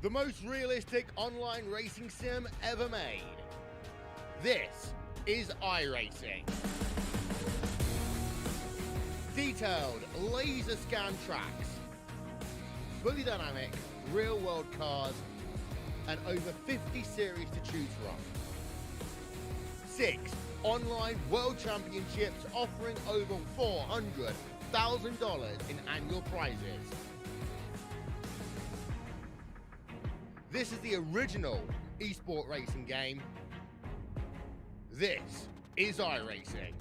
the most realistic online racing sim ever made. This is iRacing. Detailed, laser scan tracks, fully dynamic, real world cars, and over 50 series to choose from. 6 online world championships offering over $400,000 in annual prizes. This is the original esport racing game. This is iRacing.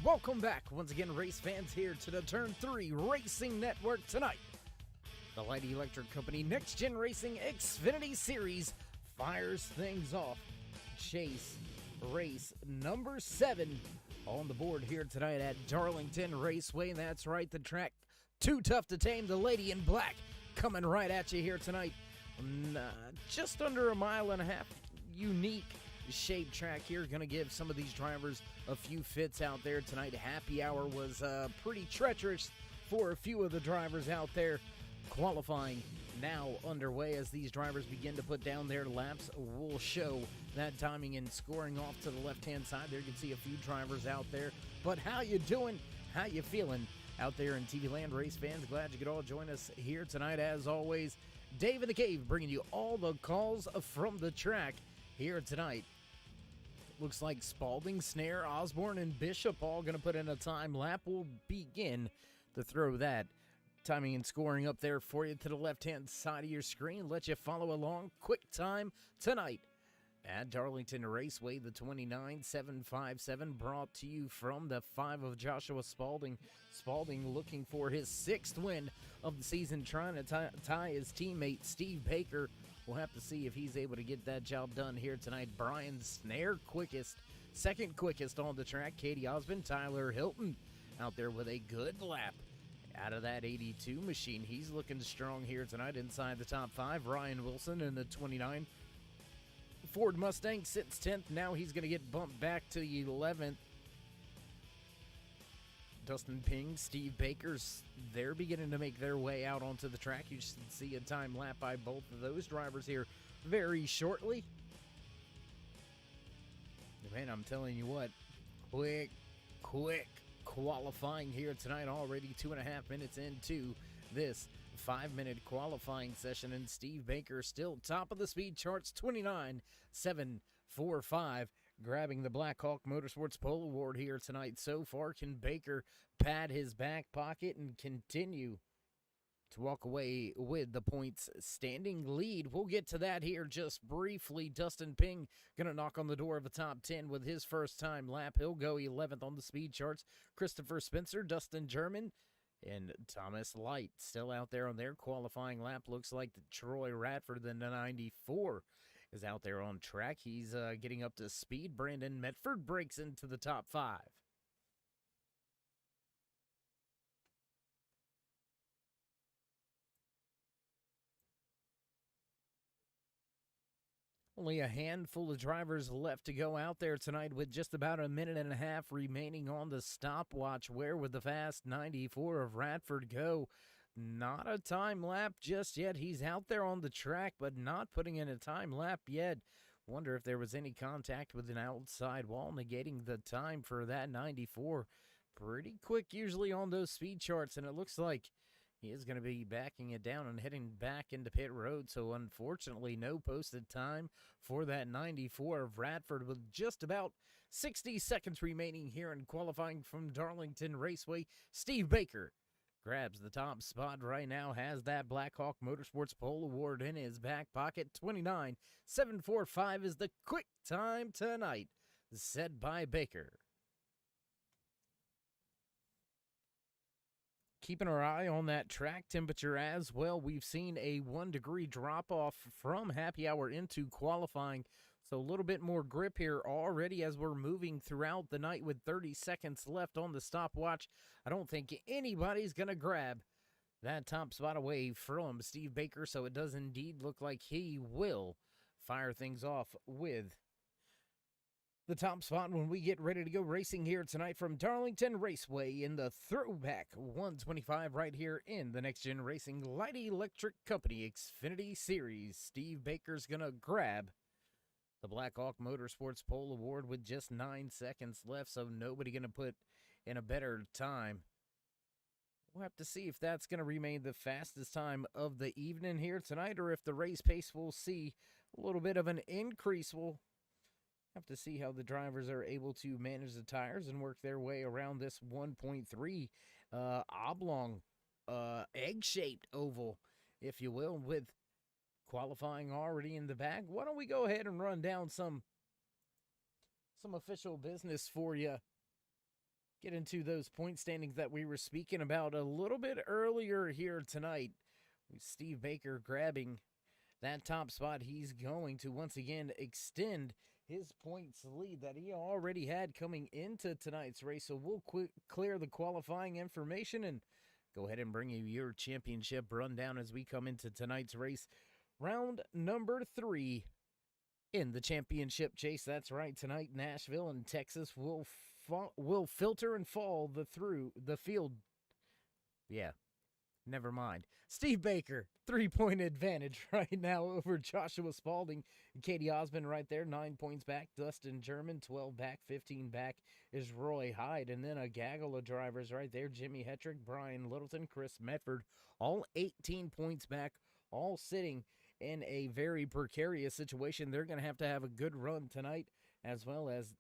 Welcome back, once again, race fans, here to the Turn 3 Racing Network tonight. The Light Electric Company Next-Gen Racing Xfinity Series fires things off. Chase race number 7 on the board here tonight at Darlington Raceway. That's right, the track too tough to tame. The Lady in Black coming right at you here tonight. Just under a mile and a half. Unique shaped track here. Going to give some of these drivers a few fits out there tonight. Happy hour was pretty treacherous for a few of the drivers out there. Qualifying now underway as these drivers begin to put down their laps. We'll show that timing and scoring off to the left-hand side. There you can see a few drivers out there. But how you doing? How you feeling out there in TV land, race fans? Glad you could all join us here tonight. As always, Dave in the Cave bringing you all the calls from the track here tonight. Looks like Spalding, Snare, Osborne, and Bishop all going to put in a time lap. We'll begin to throw that timing and scoring up there for you to the left-hand side of your screen. Let you follow along. Quick time tonight at Darlington Raceway, the 29.757, brought to you from the 5 of Joshua Spalding. Spalding looking for his 6th win of the season, trying to tie his teammate Steve Baker. We'll have to see if he's able to get that job done here tonight. Brian Snare quickest, second quickest on the track. Katie Osmond, Tyler Hilton out there with a good lap. out of that 82 machine. He's looking strong here tonight inside the top 5. Ryan Wilson in the 29 Ford Mustang sits 10th. Now he's going to get bumped back to the 11th. Dustin Ping, Steve Baker's, they're beginning to make their way out onto the track. You should see a time lap by both of those drivers here very shortly. Man, I'm telling you what, quick qualifying here tonight. Already 2.5 minutes into this 5-minute qualifying session, and Steve Baker still top of the speed charts, 29.745, grabbing the Blackhawk Motorsports Pole Award here tonight. So far, can Baker pad his back pocket and continue to walk away with the points standing lead? We'll get to that here just briefly. Dustin Ping going to knock on the door of the top 10 with his first time lap. He'll go 11th on the speed charts. Christopher Spencer, Dustin German, and Thomas Light still out there on their qualifying lap. Looks like Troy Radford, the 94, is out there on track. He's getting up to speed. Brandon Medford breaks into the top 5. Only a handful of drivers left to go out there tonight with just about a minute and a half remaining on the stopwatch. Where would the fast 94 of Radford go? Not a time lap just yet. He's out there on the track, but not putting in a time lap yet. Wonder if there was any contact with an outside wall negating the time for that 94. Pretty quick usually on those speed charts, and it looks like he is going to be backing it down and heading back into pit road. So unfortunately, no posted time for that 94 of Radford, with just about 60 seconds remaining here in qualifying from Darlington Raceway. Steve Baker grabs the top spot right now, has that Blackhawk Motorsports Pole Award in his back pocket. 29.745 is the quick time tonight, set by Baker. Keeping our eye on that track temperature as well. We've seen a 1-degree drop-off from happy hour into qualifying, so a little bit more grip here already as we're moving throughout the night with 30 seconds left on the stopwatch. I don't think anybody's going to grab that top spot away from Steve Baker, so it does indeed look like he will fire things off with the top spot when we get ready to go racing here tonight from Darlington Raceway in the Throwback 125 right here in the Next Gen Racing Light Electric Company Xfinity Series. Steve Baker's going to grab the Blackhawk Motorsports Pole Award with just 9 seconds left, so nobody going to put in a better time. We'll have to see if that's going to remain the fastest time of the evening here tonight, or if the race pace will see a little bit of an increase. We'll have to see how the drivers are able to manage the tires and work their way around this 1.3 oblong, egg-shaped oval, if you will, with qualifying already in the bag. Why don't we go ahead and run down some official business for you. Get into those point standings that we were speaking about a little bit earlier here tonight. With Steve Baker grabbing that top spot, he's going to once again extend his points lead that he already had coming into tonight's race. So we'll clear the qualifying information and go ahead and bring you your championship rundown as we come into tonight's race. Round number 3 in the championship chase. That's right, tonight Nashville and Texas will filter and fall through the field. Yeah, never mind. Steve Baker, 3-point advantage right now over Joshua Spalding. Katie Osmond right there, 9 points back. Dustin German, 12 back. 15 back is Roy Hyde. And then a gaggle of drivers right there. Jimmy Hetrick, Brian Littleton, Chris Medford, all 18 points back, all sitting in a very precarious situation. They're going to have a good run tonight, as well as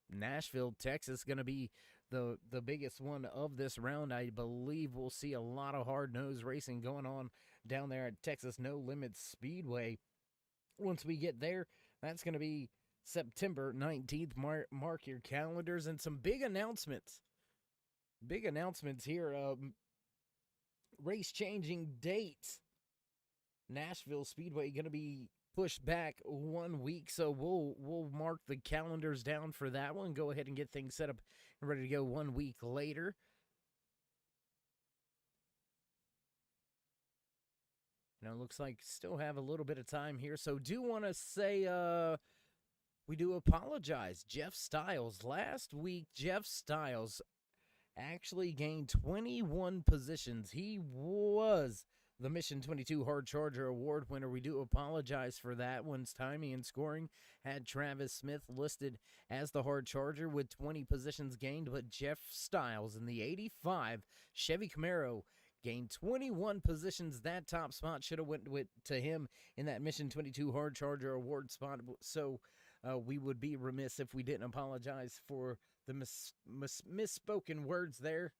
Nashville, Texas, going to be the biggest one of this round. I believe we'll see a lot of hard-nosed racing going on down there at Texas No Limits Speedway. Once we get there, that's going to be September 19th. Mark your calendars, and some big announcements. Big announcements here. Race-changing dates. Nashville Speedway going to be pushed back 1 week, so we'll mark the calendars down for that one. Go ahead and get things set up and ready to go 1 week later. looks like still have a little bit of time here. So do want to say we do apologize. Jeff Styles. Last week, Jeff Styles actually gained 21 positions. He was the Mission 22 Hard Charger Award winner. We do apologize for that. One's timing and scoring had Travis Smith listed as the Hard Charger with 20 positions gained, but Jeff Styles in the 85 Chevy Camaro gained 21 positions. That top spot should have went to him in that Mission 22 Hard Charger Award spot. So we would be remiss if we didn't apologize for the misspoken words there.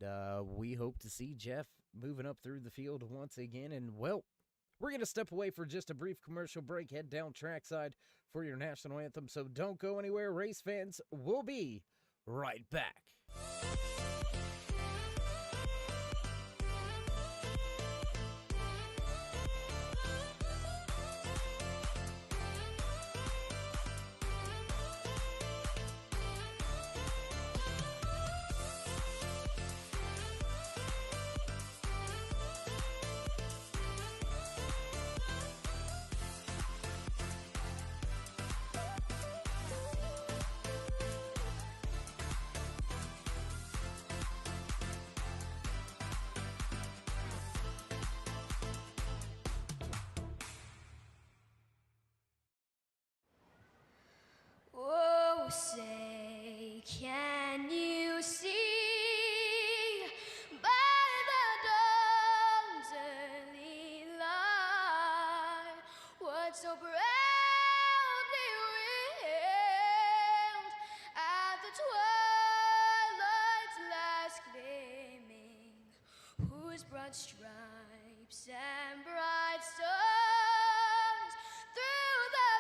And, we hope to see Jeff moving up through the field once again. And, well, we're going to step away for just a brief commercial break, head down trackside for your national anthem. So don't go anywhere, race fans. We'll be right back. Oh, say, can you see by the dawn's early light what so proudly wailed at the twilight's last gleaming, whose broad stripes and bright stars through the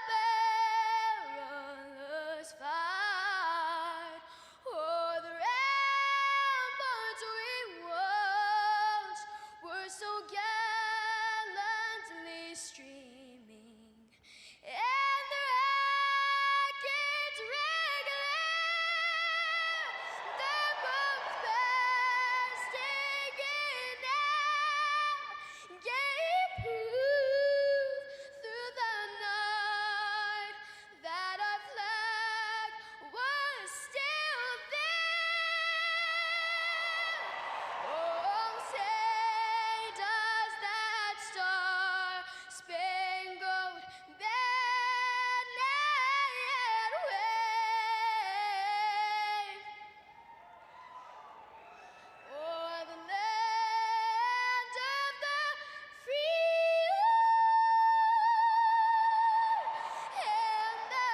perilous fight o'er the ramparts we watched were so gallantly streaming, and the rackets regular, the bombs bursting in air, gave proof through the night that our flag was still there. Oh, say does that star-spangled banner yet wave o'er the land of the free and the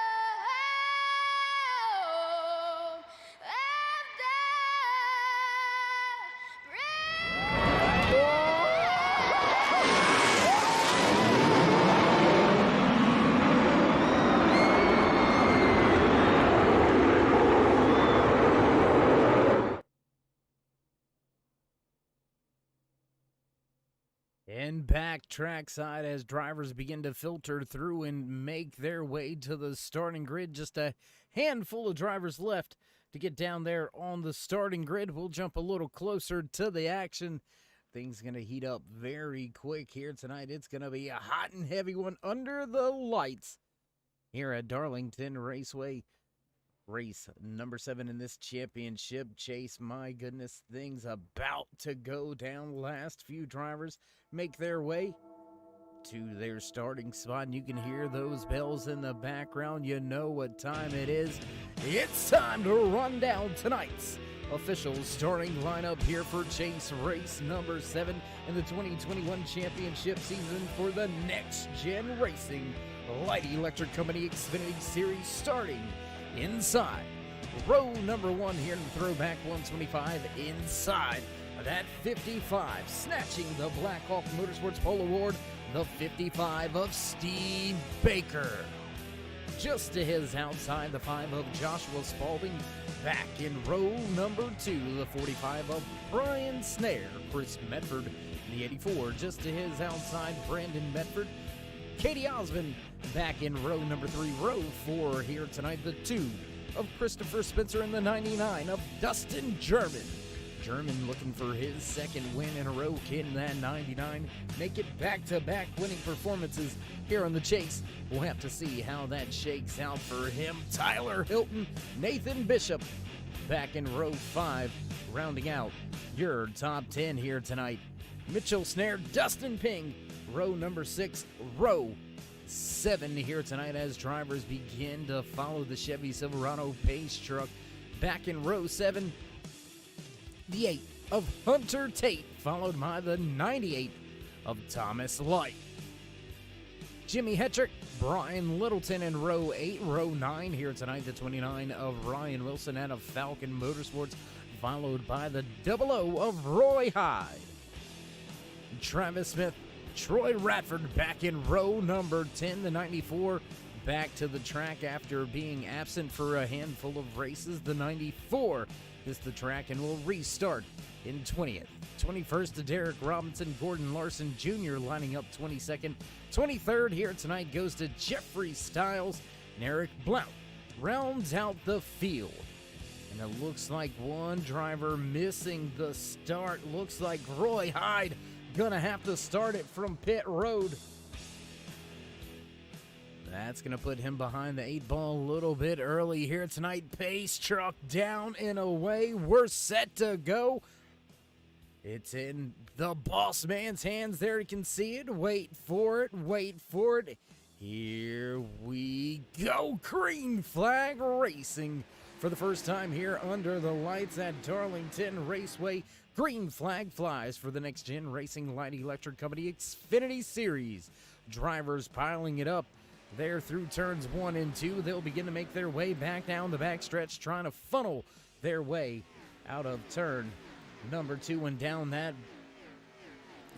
home of the And back trackside as drivers begin to filter through and make their way to the starting grid. Just a handful of drivers left to get down there on the starting grid. We'll jump a little closer to the action. Things going to heat up very quick here tonight. It's going to be a hot and heavy one under the lights here at Darlington Raceway. Race number 7 in this championship chase. My goodness, things about to go down. Last few drivers make their way to their starting spot, and you can hear those bells in the background. You know what time it is. It's time to run down tonight's official starting lineup here for chase race number 7 in the 2021 championship season for the Next Gen Racing Light Electric Company Xfinity Series, starting inside row number 1 here in the Throwback 125, inside that 55, snatching the Black Hawk Motorsports Pole Award, the 55 of Steve Baker. Just to his outside, the 5 of Joshua Spalding. Back in row number 2, the 45 of Brian Snare. Chris Medford in the 84, just to his outside, Brandon Medford. Katie Osmond back in row number 3. Row 4 here tonight, the 2 of Christopher Spencer, and the 99 of Dustin German. German looking for his second win in a row, getting that 99. Make it back-to-back winning performances here on the chase. We'll have to see how that shakes out for him. Tyler Hilton, Nathan Bishop back in row 5, rounding out your top 10 here tonight. Mitchell Snare, Dustin Ping, row number 6, row 7 here tonight as drivers begin to follow the Chevy Silverado pace truck. Back in row 7, the 8 of Hunter Tate, followed by the 98 of Thomas Light. Jimmy Hetrick, Brian Littleton in row 8. Row 9 here tonight, the 29 of Ryan Wilson out of Falcon Motorsports, followed by the 00 of Roy Hyde. Travis Smith, Troy Radford back in row number 10, the 94, back to the track after being absent for a handful of races. The 94 is the track and will restart in 20th. 21st to Derek Robinson, Gordon Larson Jr. lining up 22nd. 23rd here tonight goes to Jeffrey Stiles, and Eric Blount rounds out the field. And it looks like one driver missing the start. Looks like Roy Hyde gonna have to start it from pit road. That's gonna put him behind the 8 ball a little bit early here tonight. Pace truck down and away. We're set to go. It's in the boss man's hands there. You can see it. Wait for it. Wait for it. Here we go. Green flag racing for the first time here under the lights at Darlington Raceway. Green flag flies for the Next Gen Racing Light Electric Company Xfinity Series. Drivers piling it up there through turns 1 and 2. They'll begin to make their way back down the backstretch, trying to funnel their way out of turn number 2 and down that.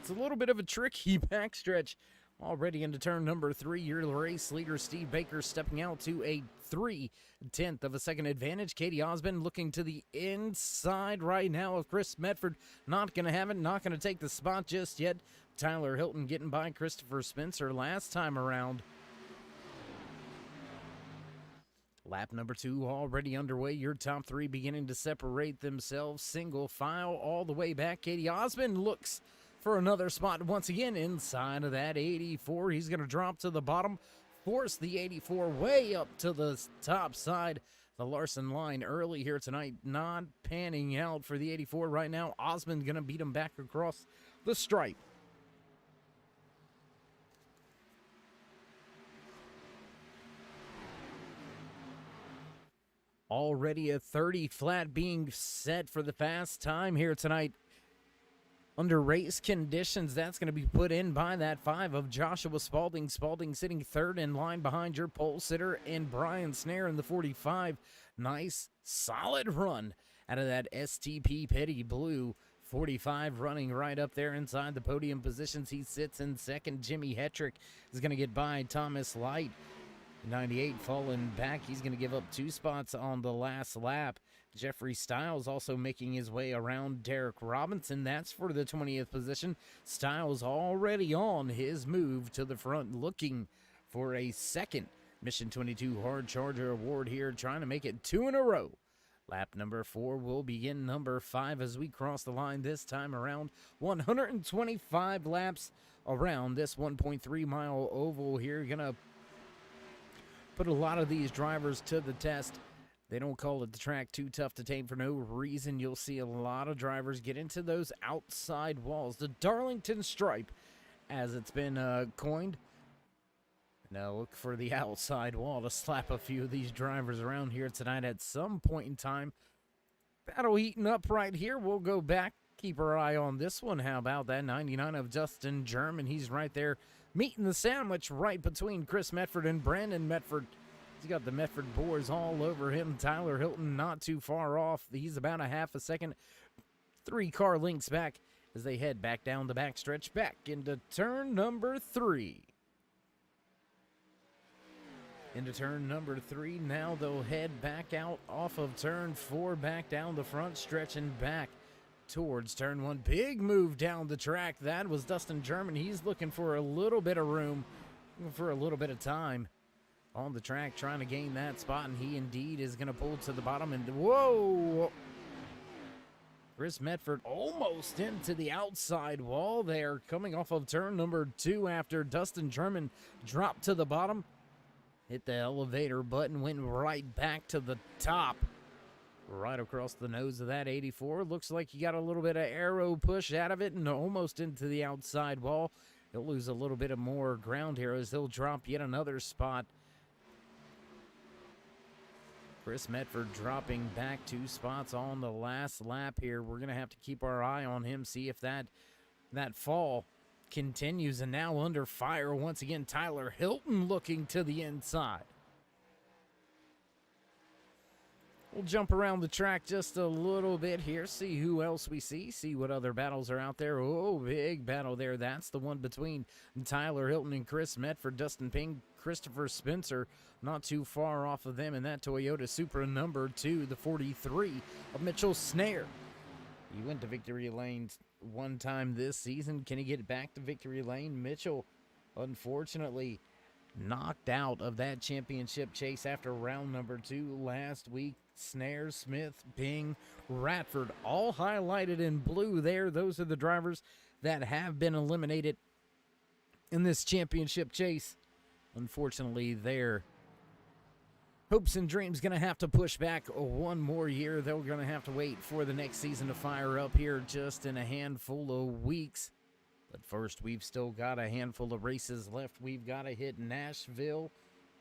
It's a little bit of a tricky backstretch. Already into turn number 3, your race leader Steve Baker stepping out to a 3/10 of a second advantage. Katie Osmond looking to the inside right now of Chris Medford. Not going to have it, not going to take the spot just yet. Tyler Hilton getting by Christopher Spencer last time around. Lap number 2 already underway. Your top 3 beginning to separate themselves. Single file all the way back. Katie Osmond looks for another spot once again inside of that 84. He's going to drop to the bottom, force the 84 way up to the top side. The Larson line early here tonight not panning out for the 84 right now. Osmond going to beat him back across the stripe. Already a 30 flat being set for the fast time here tonight. Under race conditions, that's going to be put in by that 5 of Joshua Spalding. Spalding sitting 3rd in line behind your pole sitter and Brian Snare in the 45. Nice, solid run out of that STP Petty Blue. 45 running right up there inside the podium positions. He sits in 2nd. Jimmy Hetrick is going to get by Thomas Light. 98 falling back. He's going to give up 2 spots on the last lap. Jeffrey Stiles also making his way around Derek Robinson. That's for the 20th position. Stiles already on his move to the front, looking for a second Mission 22 Hard Charger award here, trying to make it 2 in a row. Lap number 4 will begin number 5 as we cross the line this time around. 125 laps around this 1.3 mile oval here. Gonna put a lot of these drivers to the test. They don't call it the track too tough to tame for no reason. You'll see a lot of drivers get into those outside walls. The Darlington Stripe, as it's been coined. Now look for the outside wall to slap a few of these drivers around here tonight at some point in time. Battle heating up right here. We'll go back, keep our eye on this one. How about that 99 of Dustin German? He's right there meeting the sandwich right between Chris Medford and Brandon Medford. He's got the Medford boys all over him. Tyler Hilton not too far off. He's about a half a second. 3 car lengths back as they head back down the backstretch, back into turn number 3. Into turn number 3. Now they'll head back out off of turn 4, back down the front stretch and back towards turn 1. Big move down the track. That was Dustin German. He's looking for a little bit of room, looking for a little bit of time on the track, trying to gain that spot, and he indeed is going to pull to the bottom. And whoa! Chris Medford almost into the outside wall there, coming off of turn number 2 after Dustin German dropped to the bottom. Hit the elevator button, went right back to the top. Right across the nose of that 84. Looks like he got a little bit of aero push out of it and almost into the outside wall. He'll lose a little bit of more ground here as he'll drop yet another spot. Chris Medford dropping back 2 spots on the last lap here. We're going to have to keep our eye on him, see if that fall continues. And now under fire once again, Tyler Hilton looking to the inside. We'll jump around the track just a little bit here, see who else we see what other battles are out there. Oh, big battle there. That's the one between Tyler Hilton and Chris Medford. Dustin Ping, Christopher Spencer, not too far off of them in that Toyota Supra number 2, the 43 of Mitchell Snare. He went to victory lane one time this season. Can he get back to victory lane? Mitchell, unfortunately, knocked out of that championship chase after round number 2 last week. Snare, Smith, Ping, Radford, all highlighted in blue there. Those are the drivers that have been eliminated in this championship chase. Unfortunately, their hopes and dreams going to have to push back one more year. They're going to have to wait for the next season to fire up here just in a handful of weeks. But first, we've still got a handful of races left. We've got to hit Nashville,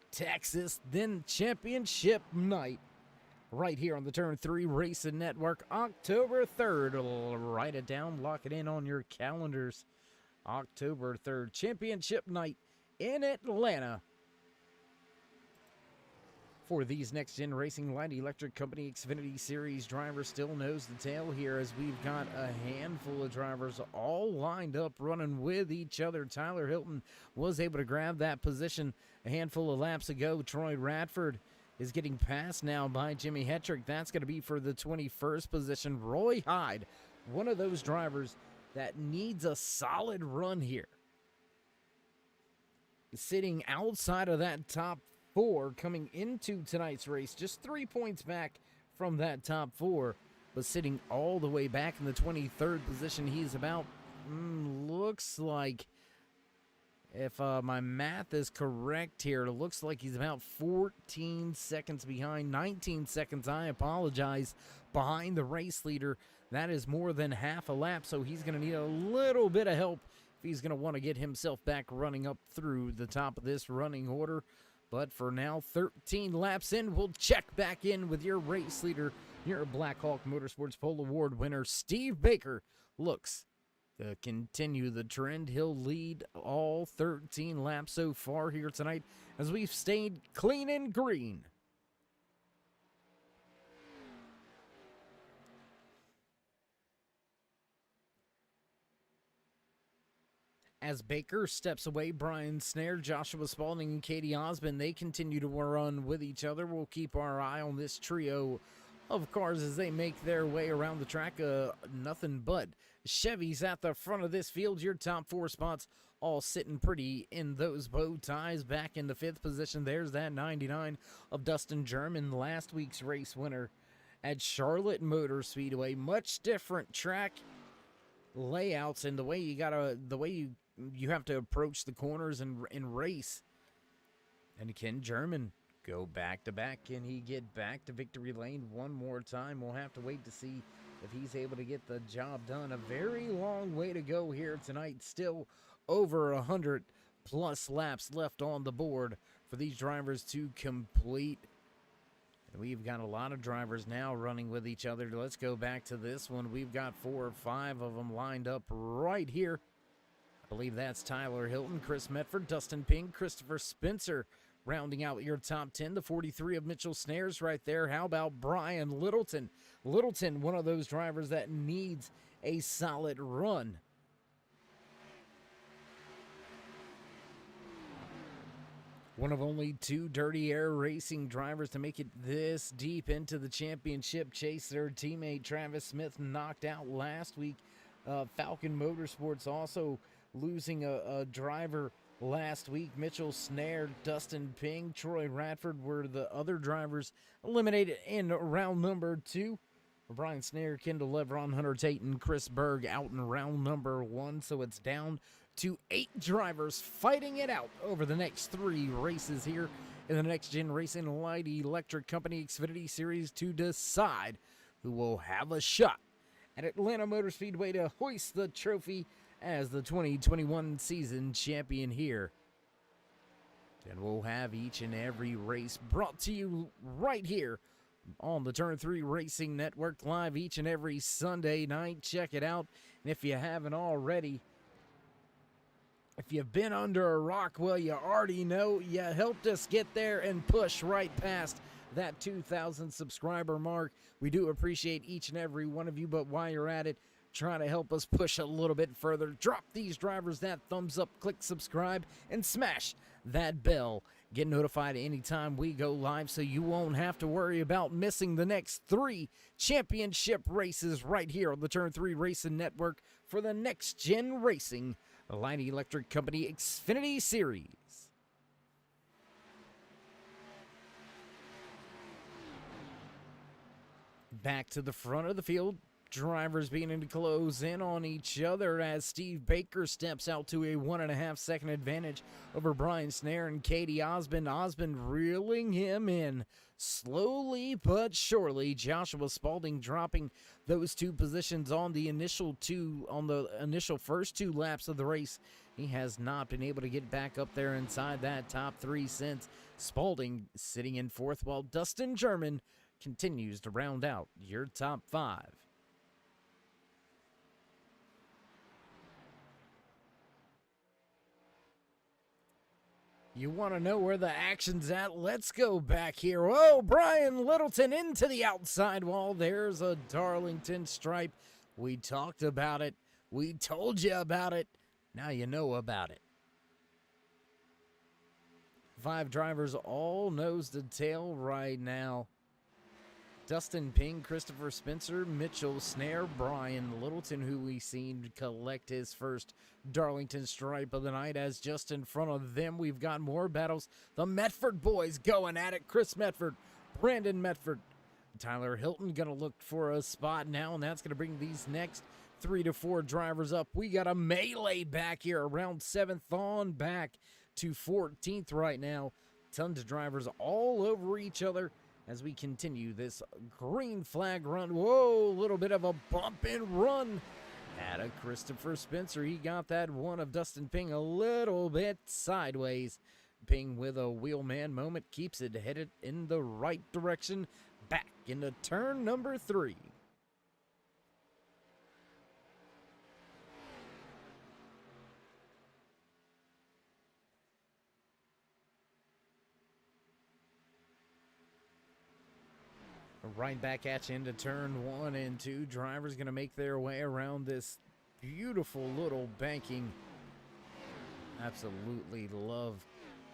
Texas, then championship night. Right here on the Turn 3 Racing Network, October 3rd. Write it down, lock it in on your calendars. October 3rd, championship night in Atlanta. For these Next Gen Racing Light Electric Company Xfinity Series drivers, still knows the tail here as we've got a handful of drivers all lined up running with each other. Tyler Hilton was able to grab that position a handful of laps ago. Troy Radford is getting passed now by Jimmy Hetrick. That's going to be for the 21st position. Roy Hyde, one of those drivers that needs a solid run here. Sitting outside of that top 4 coming into tonight's race, just 3 points back from that top 4, but sitting all the way back in the 23rd position. He's about, looks like, if my math is correct here, it looks like he's about 14 seconds behind, 19 seconds, I apologize, behind the race leader. That is more than half a lap, so he's going to need a little bit of help if he's going to want to get himself back running up through the top of this running order. But for now, 13 laps in, we'll check back in with your race leader, your Blackhawk Motorsports Pole Award winner, Steve Baker. Looks to continue the trend. He'll lead all 13 laps so far here tonight as we've stayed clean and green. As Baker steps away, Brian Snare, Joshua Spalding, and Katie Osmond, they continue to run with each other. We'll keep our eye on this trio of cars as they make their way around the track. Nothing but Chevys at the front of this field. Your top 4 spots all sitting pretty in those bow ties. Back in the 5th position, there's that 99 of Dustin German, last week's race winner at Charlotte Motor Speedway. Much different track layouts and the way you have to approach the corners and race. And can German go back to back? Can he get back to victory lane one more time? We'll have to wait to see if he's able to get the job done. A very long way to go here tonight. Still over 100 plus laps left on the board for these drivers to complete. And we've got a lot of drivers now running with each other. Let's go back to this one. We've got 4 or 5 of them lined up right here. I believe that's Tyler Hilton, Chris Medford, Dustin Ping, Christopher Spencer, rounding out your top 10. The 43 of Mitchell Snares right there. How about Brian Littleton? Littleton, one of those drivers that needs a solid run. One of only 2 Dirty Air Racing drivers to make it this deep into the championship chase. Their teammate Travis Smith knocked out last week. Falcon Motorsports also losing a driver last week. Mitchell Snare, Dustin Ping, Troy Radford were the other drivers eliminated in round number 2. Brian Snare, Kendall Leveron, Hunter Tate, and Chris Berg out in round number 1. So it's down to 8 drivers fighting it out over the next 3 races here in the Next Gen Racing L.E.C Company Xfinity Series to decide who will have a shot at Atlanta Motor Speedway to hoist the trophy as the 2021 season champion here. And we'll have each and every race brought to you right here on the Turn 3 Racing Network, live each and every Sunday night. Check it out. And if you haven't already, if you've been under a rock, well, you already know you helped us get there and push right past that 2,000 subscriber mark. We do appreciate each and every one of you, but while you're at it, try to help us push a little bit further. Drop these drivers that thumbs up, click subscribe, and smash that bell. Get notified anytime we go live so you won't have to worry about missing the next 3 championship races right here on the Turn 3 Racing Network for the Next Gen Racing L.E.C Company Xfinity Series. Back to the front of the field. Drivers beginning to close in on each other as Steve Baker steps out to a 1.5 second advantage over Brian Snare and Katie Osmond. Osmond reeling him in slowly but surely. Joshua Spalding dropping those 2 positions on the initial first 2 laps of the race. He has not been able to get back up there inside that top 3 since. Spalding sitting in 4th while Dustin German continues to round out your top 5. You want to know where the action's at? Let's go back here. Whoa, Brian Littleton into the outside wall. There's a Darlington stripe. We talked about it. We told you about it. Now you know about it. 5 drivers all nose to tail right now. Dustin Ping, Christopher Spencer, Mitchell Snare, Brian Littleton, who we seen collect his first Darlington stripe of the night. As just in front of them, we've got more battles. The Medford boys going at it. Chris Medford, Brandon Medford, Tyler Hilton going to look for a spot now, and that's going to bring these next 3 to 4 drivers up. We got a melee back here around 7th on back to 14th right now. Tons of drivers all over each other as we continue this green flag run. Whoa, a little bit of a bump and run at a Christopher Spencer. He got that one of Dustin Ping a little bit sideways. Ping with a wheelman moment keeps it headed in the right direction back into turn number 3. Right back at you into turn 1 and 2. Drivers going to make their way around this beautiful little banking. Absolutely love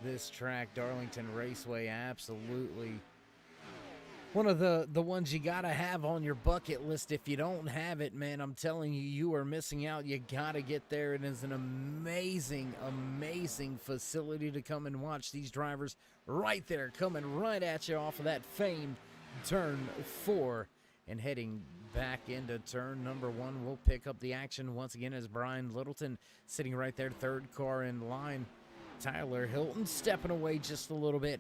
this track, Darlington Raceway. Absolutely one of the ones you got to have on your bucket list. If you don't have it, man, I'm telling you, you are missing out. You got to get there. It is an amazing, amazing facility to come and watch these drivers right there coming right at you off of that famed turn 4 and heading back into turn number 1. We'll pick up the action once again as Brian Littleton sitting right there, 3rd car in line. Tyler Hilton stepping away just a little bit.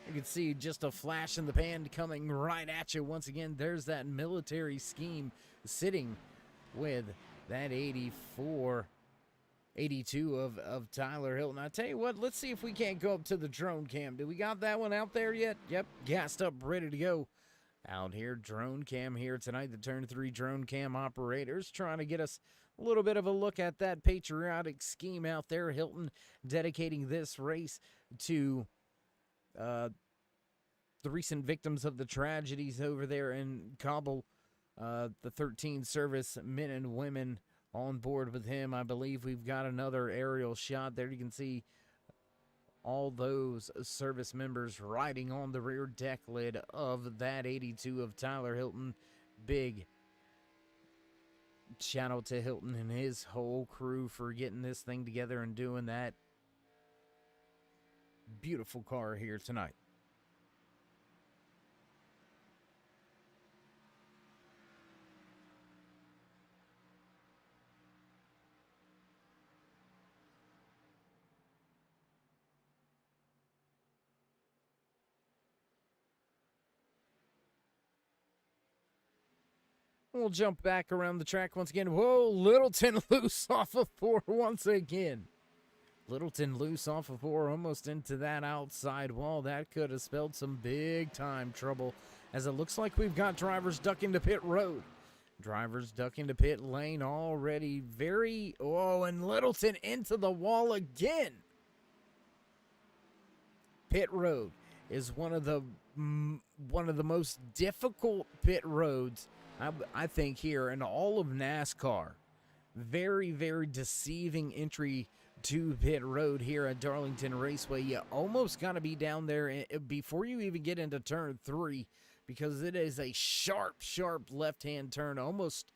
You can see just a flash in the pan coming right at you once again. There's that military scheme sitting with that 82 of Tyler Hilton. I tell you what, let's see if we can't go up to the drone cam. Do we got that one out there yet? Yep, gassed up, ready to go. Out here, drone cam here tonight. The turn 3 drone cam operators trying to get us a little bit of a look at that patriotic scheme out there. Hilton dedicating this race to the recent victims of the tragedies over there in Kabul. The 13 service men and women on board with him. I believe we've got another aerial shot there. You can see all those service members riding on the rear deck lid of that 82 of Tyler Hilton. Big shout out to Hilton and his whole crew for getting this thing together and doing that beautiful car here tonight. We'll jump back around the track once again. Whoa, Littleton loose off of 4 once again. Littleton loose off of 4, almost into that outside wall. That could have spelled some big-time trouble, as it looks like we've got drivers ducking to pit road. Drivers ducking to pit lane already very... Oh, and Littleton into the wall again. Pit road is one of the most difficult pit roads, I think, here in all of NASCAR. Very, very deceiving entry to pit road here at Darlington Raceway. You almost got to be down there before you even get into turn 3, because it is a sharp, sharp left-hand turn, almost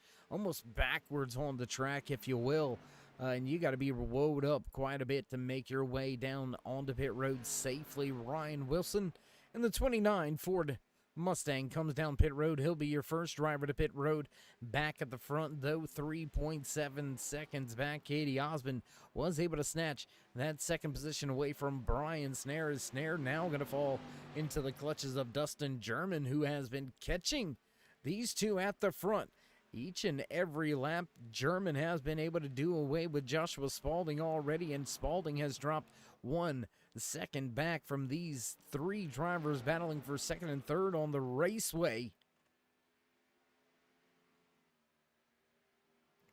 backwards on the track, if you will. And you got to be woed up quite a bit to make your way down onto pit road safely. Ryan Wilson in the 29 Ford Mustang comes down pit road. He'll be your first driver to pit road. Back at the front, though, 3.7 seconds back. Katie Osmond was able to snatch that second position away from Brian Snare. Is Snare now going to fall into the clutches of Dustin German, who has been catching these two at the front each and every lap. German has been able to do away with Joshua Spalding already, and Spalding has dropped 1 second back from these 3 drivers battling for second and third on the raceway.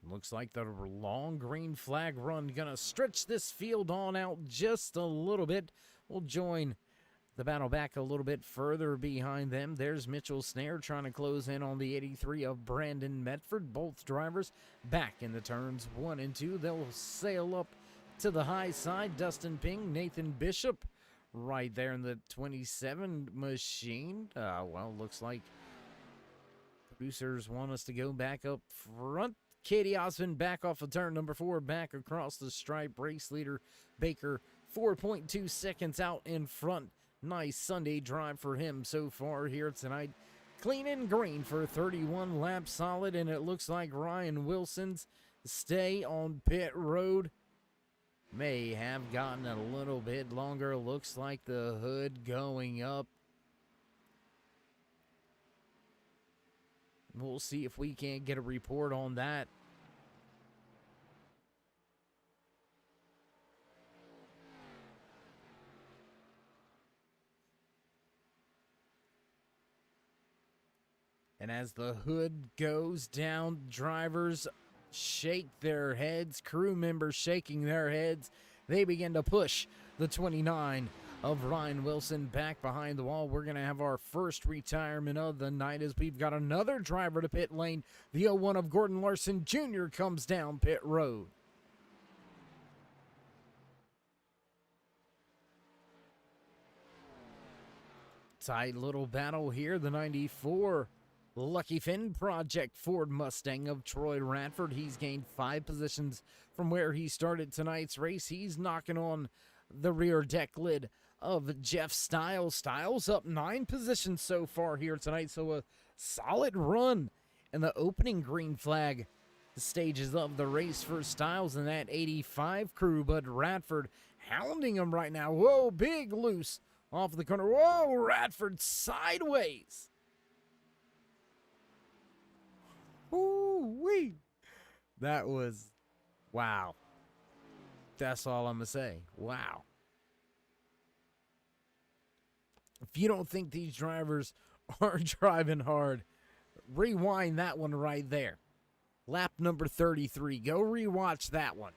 Looks like the long green flag run gonna stretch this field on out just a little bit. We'll join the battle back a little bit further behind them. There's Mitchell Snare trying to close in on the 83 of Brandon Medford. Both drivers back in the turns 1 and 2. They'll sail up to the high side. Dustin Ping, Nathan Bishop right there in the 27 machine. Well, looks like producers want us to go back up front. Katie Osmond back off of turn number 4, back across the stripe. Race leader Baker 4.2 seconds out in front. Nice Sunday drive for him so far here tonight. Clean and green for 31 laps solid, and it looks like Ryan Wilson's stay on pit road may have gotten a little bit longer. Looks like the hood going up. We'll see if we can't get a report on that. And as the hood goes down, drivers shake their heads, crew members shaking their heads. They begin to push the 29 of Ryan Wilson back behind the wall. We're going to have our first retirement of the night, as we've got another driver to pit lane. The 01 of Gordon Larson Jr. comes down pit road. Tight little battle here. The 94 Lucky Finn Project Ford Mustang of Troy Radford. He's gained 5 positions from where he started tonight's race. He's knocking on the rear deck lid of Jeff Stiles. Stiles up 9 positions so far here tonight, so a solid run in the opening green flag stages of the race for Stiles and that 85 crew, but Radford hounding him right now. Whoa, big loose off the corner. Whoa, Radford sideways. Ooh-wee. That was, wow. That's all I'm going to say. Wow. If you don't think these drivers are driving hard, rewind that one right there. Lap number 33. Go rewatch that one.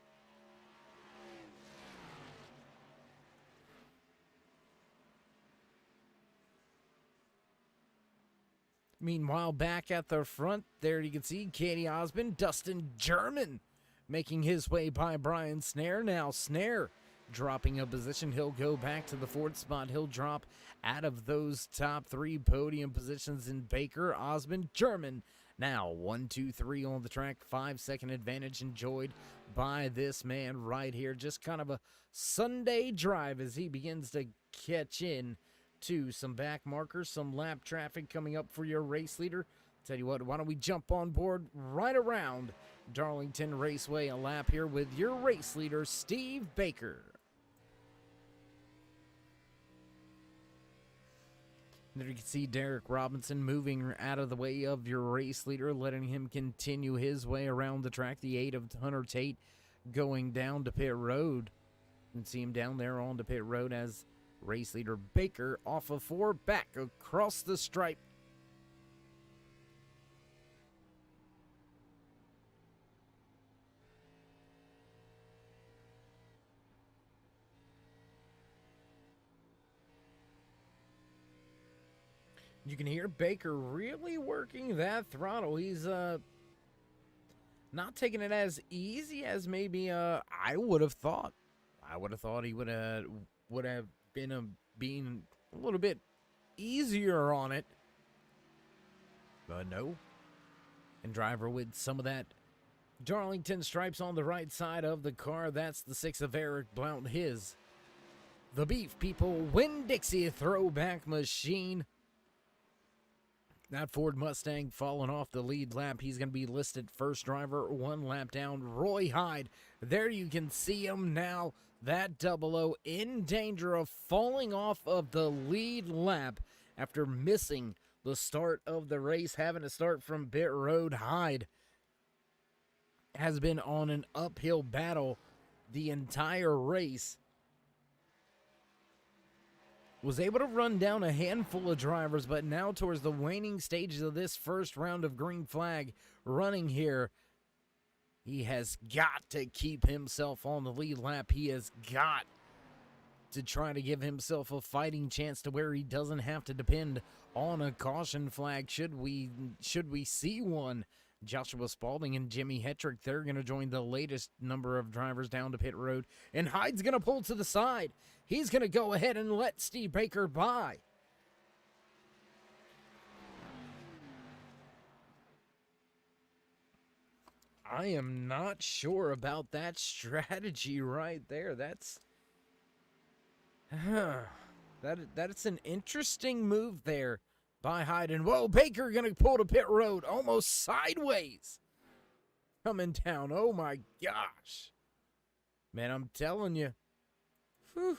Meanwhile, back at the front, there you can see Katie Osmond, Dustin German making his way by Brian Snare. Now Snare dropping a position. He'll go back to the 4th spot. He'll drop out of those top 3 podium positions in Baker, Osmond, German. Now 1, 2, 3 on the track. 5-second advantage enjoyed by this man right here. Just kind of a Sunday drive as he begins to catch in to some back markers, some lap traffic coming up for your race leader. Tell you what, why don't we jump on board right around Darlington Raceway, a lap here with your race leader, Steve Baker. There you can see Derek Robinson moving out of the way of your race leader, letting him continue his way around the track. The 8 of Hunter Tate going down to pit road. You can see him down there on the pit road as race leader Baker off of 4 back across the stripe. You can hear Baker really working that throttle. He's not taking it as easy as maybe I would have thought. I would have thought he would have been being a little bit easier on it, but no. And driver with some of that Darlington stripes on the right side of the car. That's the 6 of Eric Blount. The Beef People Winn-Dixie throwback machine. That Ford Mustang falling off the lead lap. He's going to be listed first driver, 1 lap down. Roy Hyde, there you can see him now. That 00 in danger of falling off of the lead lap after missing the start of the race, having to start from pit road. Hyde has been on an uphill battle the entire race. Was able to run down a handful of drivers, but now towards the waning stages of this first round of green flag running here, he has got to keep himself on the lead lap. He has got to try to give himself a fighting chance to where he doesn't have to depend on a caution flag should we see one. Joshua Spalding and Jimmy Hetrick, they're going to join the latest number of drivers down to pit road. And Hyde's going to pull to the side. He's going to go ahead and let Steve Baker by. I am not sure about that strategy right there. That's an interesting move there by Hyde. And whoa, Baker going to pull to pit road almost sideways. Coming down. Oh my gosh. Man, I'm telling you. Whew,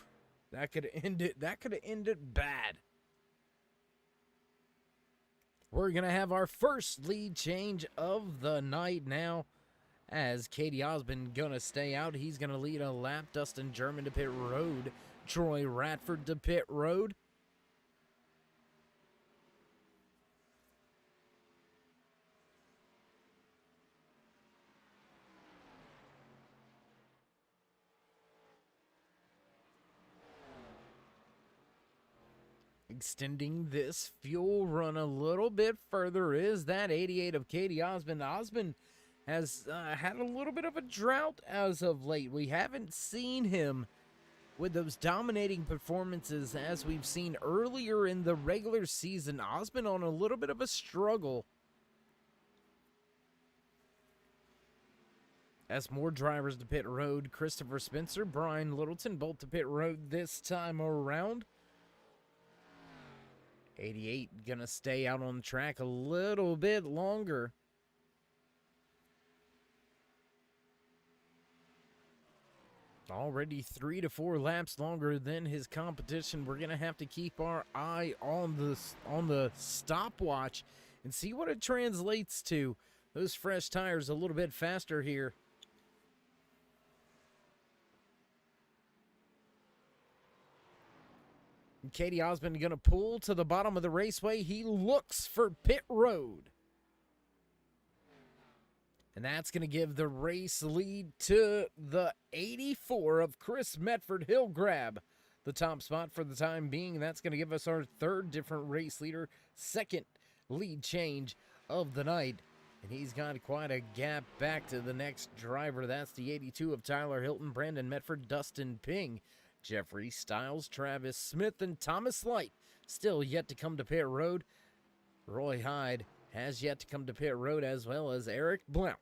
that could have ended bad. We're going to have our first lead change of the night now, as Katie Osmond going to stay out. He's going to lead a lap. Dustin German to pit road. Troy Radford to pit road. Extending this fuel run a little bit further is that 88 of Katie Osmond. Osmond has had a little bit of a drought as of late. We haven't seen him with those dominating performances as we've seen earlier in the regular season. Osmond on a little bit of a struggle as more drivers to pit road. Christopher Spencer, Brian Littleton both to pit road this time around. 88 gonna stay out on the track a little bit longer. Already 3 to 4 laps longer than his competition. We're gonna have to keep our eye on the stopwatch and see what it translates to. Those fresh tires a little bit faster here. And Katie Osmond going to pull to the bottom of the raceway. He looks for pit road. And that's going to give the race lead to the 84 of Chris Medford. He'll grab the top spot for the time being. That's going to give us our third different race leader, second lead change of the night. And he's got quite a gap back to the next driver. That's the 82 of Tyler Hilton, Brandon Medford, Dustin Ping, Jeffrey Stiles, Travis Smith, and Thomas Light still yet to come to pit road. Roy Hyde has yet to come to pit road, as well as Eric Blount.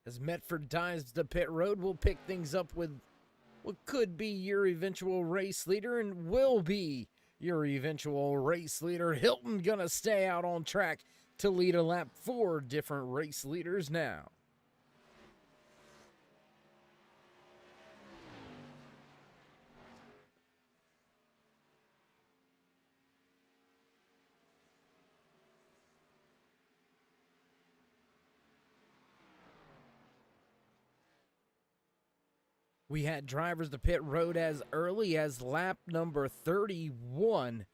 As Medford dives to pit road, we'll pick things up with what could be your eventual race leader and will be your eventual race leader. Hilton gonna stay out on track to lead a lap. 4 different race leaders now. We had drivers to pit road as early as lap number 31.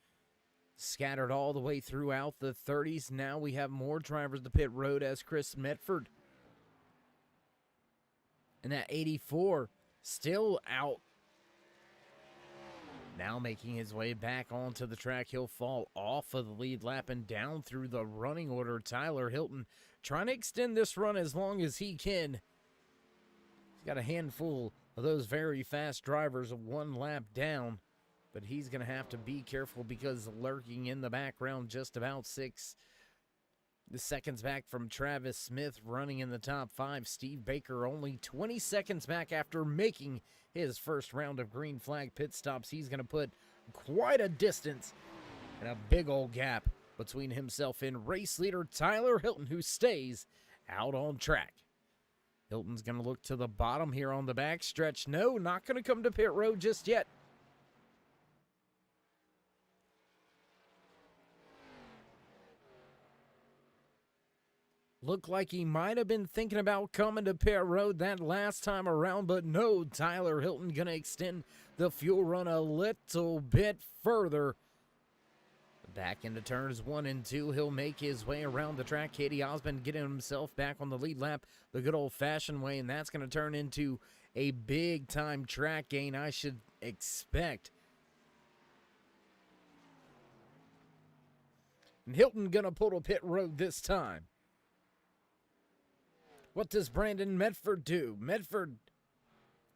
Scattered all the way throughout the 30s. Now we have more drivers to pit road as Chris Medford. And that 84 still out. Now making his way back onto the track. He'll fall off of the lead lap and down through the running order. Tyler Hilton trying to extend this run as long as he can. He's got a handful of those very fast drivers one lap down, but he's going to have to be careful because lurking in the background just about 6 seconds back from Travis Smith running in the top 5. Steve Baker only 20 seconds back after making his first round of green flag pit stops. He's going to put quite a distance and a big old gap between himself and race leader Tyler Hilton, who stays out on track. Hilton's going to look to the bottom here on the back stretch. No, not going to come to pit road just yet. Looked like he might have been thinking about coming to pit road that last time around, but no, Tyler Hilton going to extend the fuel run a little bit further. Back into turns 1 and 2. He'll make his way around the track. Katie Osmond getting himself back on the lead lap the good old-fashioned way, and that's going to turn into a big-time track gain, I should expect. And Hilton going to pull to pit road this time. What does Brandon Medford do? Medford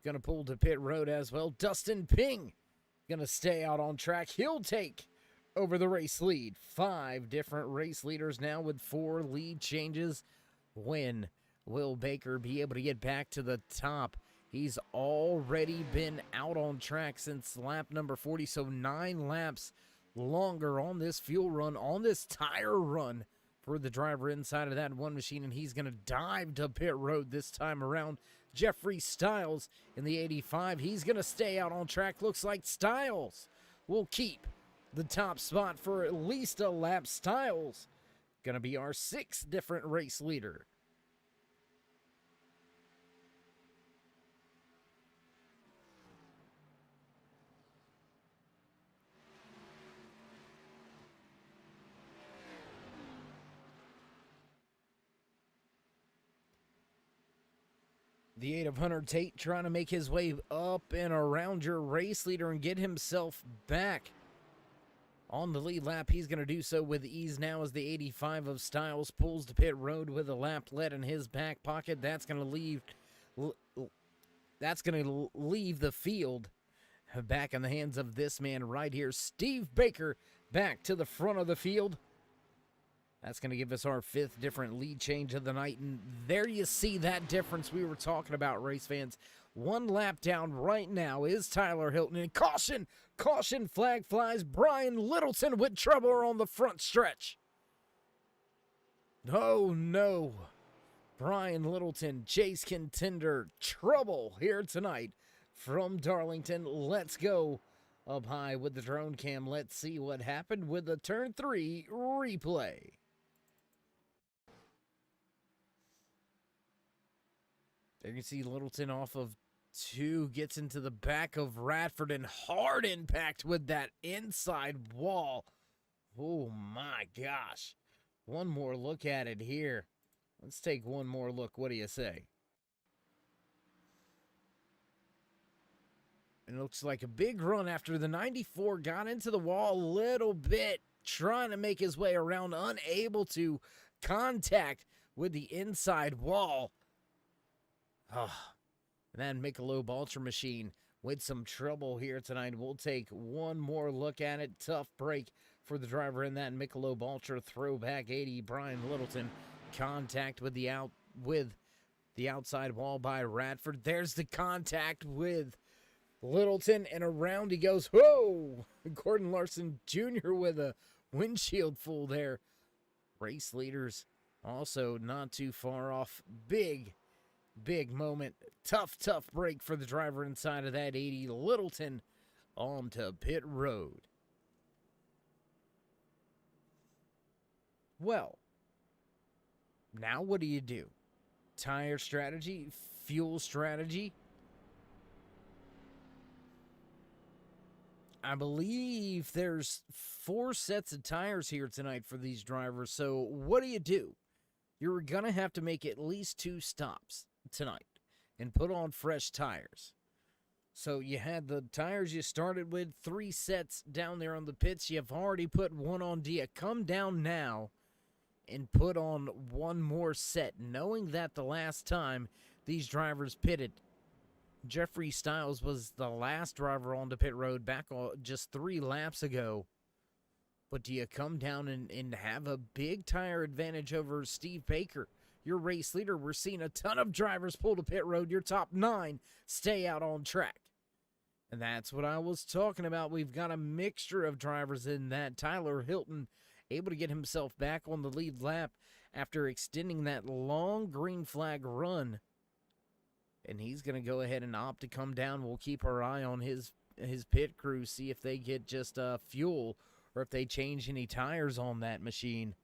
going to pull to pit road as well. Dustin Ping going to stay out on track. He'll take over the race lead. 5 different race leaders now with 4 lead changes. When will Baker be able to get back to the top? He's already been out on track since lap number 40, so 9 laps longer on this fuel run, on this tire run for the driver inside of that one machine, and he's going to dive to pit road this time around. Jeffrey Stiles in the 85. He's going to stay out on track. Looks like Stiles will keep the top spot for at least a lap. Stiles going to be our 6th different race leader. The 8 of Hunter Tate trying to make his way up and around your race leader and get himself back on the lead lap. He's going to do so with ease now as the 85 of Stiles pulls to pit road with a lap led in his back pocket. That's going to leave the field back in the hands of this man right here, Steve Baker, back to the front of the field. That's going to give us our 5th different lead change of the night. And there you see that difference we were talking about, race fans. 1 lap down right now is Tyler Hilton. And caution, caution, flag flies. Brian Littleton with trouble on the front stretch. Oh, no. Brian Littleton, chase contender, trouble here tonight from Darlington. Let's go up high with the drone cam. Let's see what happened with the turn 3 replay. There you can see Littleton off of 2, gets into the back of Radford, and hard impact with that inside wall. Oh my gosh. One more look at it here. Let's take one more look. What do you say? It looks like a big run after the 94 got into the wall a little bit, trying to make his way around, unable to contact with the inside wall. Oh, and that Michelob Ultra machine with some trouble here tonight. We'll take one more look at it. Tough break for the driver in that Michelob Ultra throwback 80. Brian Littleton, contact with the outside wall by Radford. There's the contact with Littleton, and around he goes. Whoa! Gordon Larson Jr. with a windshield full there. Race leaders also not too far off. Big moment. Tough break for the driver inside of that 80. Littleton onto pit road. Well, now what do you do? Tire strategy, fuel strategy. I believe there's 4 sets of tires here tonight for these drivers. So what do? You're going to have to make at least 2 stops tonight and put on fresh tires. So you had the tires you started with, 3 sets down there on the pits. You've already put 1 on. Do you come down now and put on 1 more set, knowing that the last time these drivers pitted, Jeffrey Stiles was the last driver on the pit road back just 3 laps ago. But do you come down and have a big tire advantage over Steve Baker, your race leader? We're seeing a ton of drivers pull to pit road. Your top 9 stay out on track. And that's what I was talking about. We've got a mixture of drivers in that. Tyler Hilton able to get himself back on the lead lap after extending that long green flag run. And he's going to go ahead and opt to come down. We'll keep our eye on his pit crew, see if they get just fuel or if they change any tires on that machine.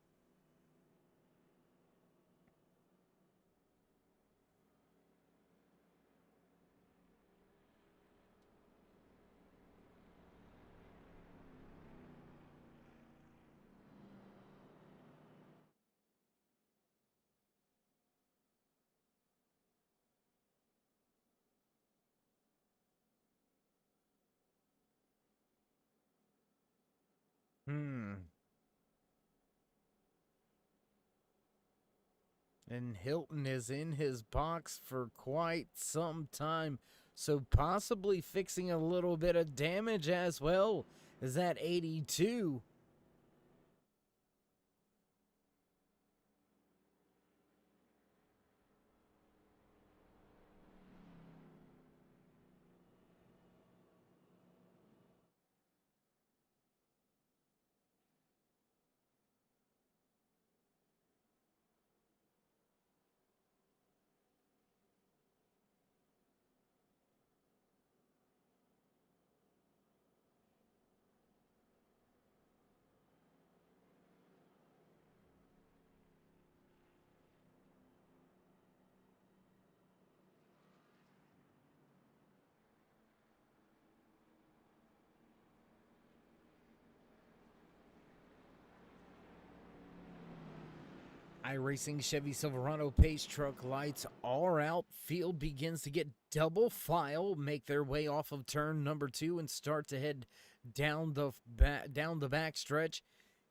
And Hilton is in his box for quite some time, so possibly fixing a little bit of damage as well as that 82. iRacing Chevy Silverado pace truck lights are out. Field begins to get double file, make their way off of turn number 2 and start to head down the back stretch.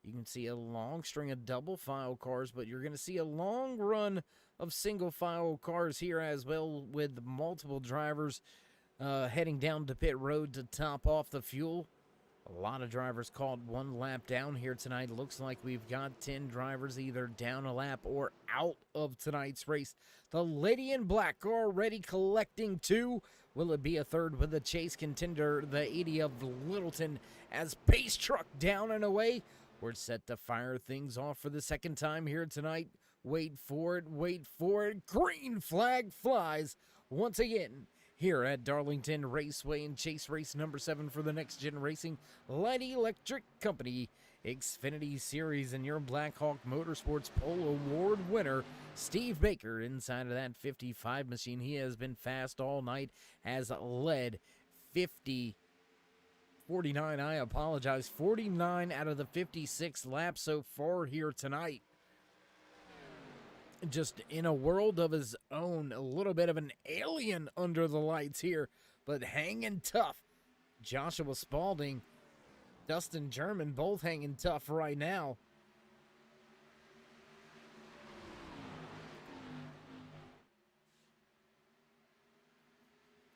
You can see a long string of double file cars, but you're going to see a long run of single file cars here as well, with multiple drivers heading down to pit road to top off the fuel. A lot of drivers called 1 lap down here tonight. Looks like we've got 10 drivers either down a lap or out of tonight's race. The Lady in Black already collecting 2. Will it be a third with the chase contender, the 80 of Littleton, as pace truck down and away? We're set to fire things off for the second time here tonight. Wait for it, wait for it. Green flag flies once again here at Darlington Raceway in chase race number 7 for the Next Gen Racing Light Electric Company Xfinity Series, and your Blackhawk Motorsports Pole Award winner, Steve Baker, inside of that 55 machine. He has been fast all night, has led 49 out of the 56 laps so far here tonight. Just in a world of his own, a little bit of an alien under the lights here, but hanging tough. Joshua Spalding, Dustin German, both hanging tough right now.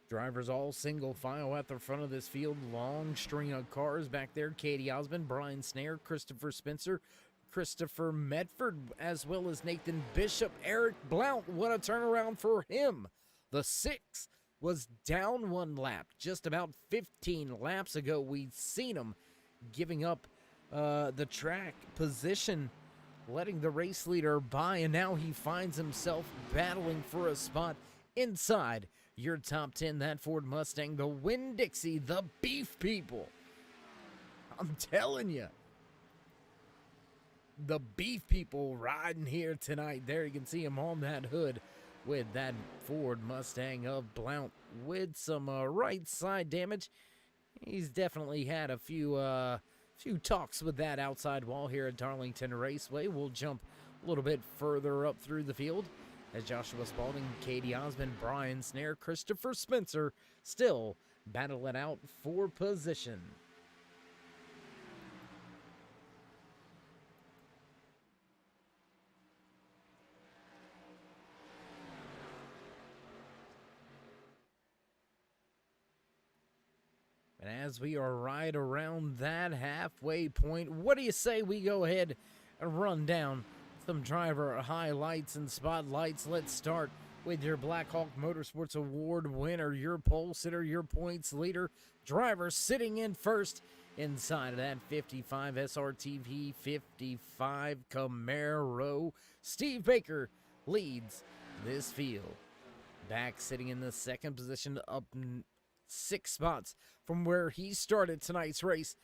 Drivers all single file at the front of this field. Long string of cars back there. Katie Osmond, Brian Snare, Christopher Spencer, Christopher Medford, as well as Nathan Bishop, Eric Blount. What a turnaround for him. The 6 was down 1 lap. Just about 15 laps ago, we'd seen him giving up the track position, letting the race leader by, and now he finds himself battling for a spot inside your top 10. That Ford Mustang, the Winn-Dixie, the Beef People. I'm telling you, the Beef People riding here tonight. There you can see him on that hood with that Ford Mustang of Blount with some right side damage. He's definitely had a few talks with that outside wall here at Darlington Raceway. We'll jump a little bit further up through the field as Joshua Spalding, Katie Osmond, Brian Snare, Christopher Spencer still battle it out for position. And as we are right around that halfway point, what do you say we go ahead and run down some driver highlights and spotlights? Let's start with your Blackhawk Motorsports Award winner, your pole sitter, your points leader, driver sitting in first inside of that 55 SRTV 55 Camaro. Steve Baker leads this field. Back sitting in the second position, up 6 spots from where he started tonight's race,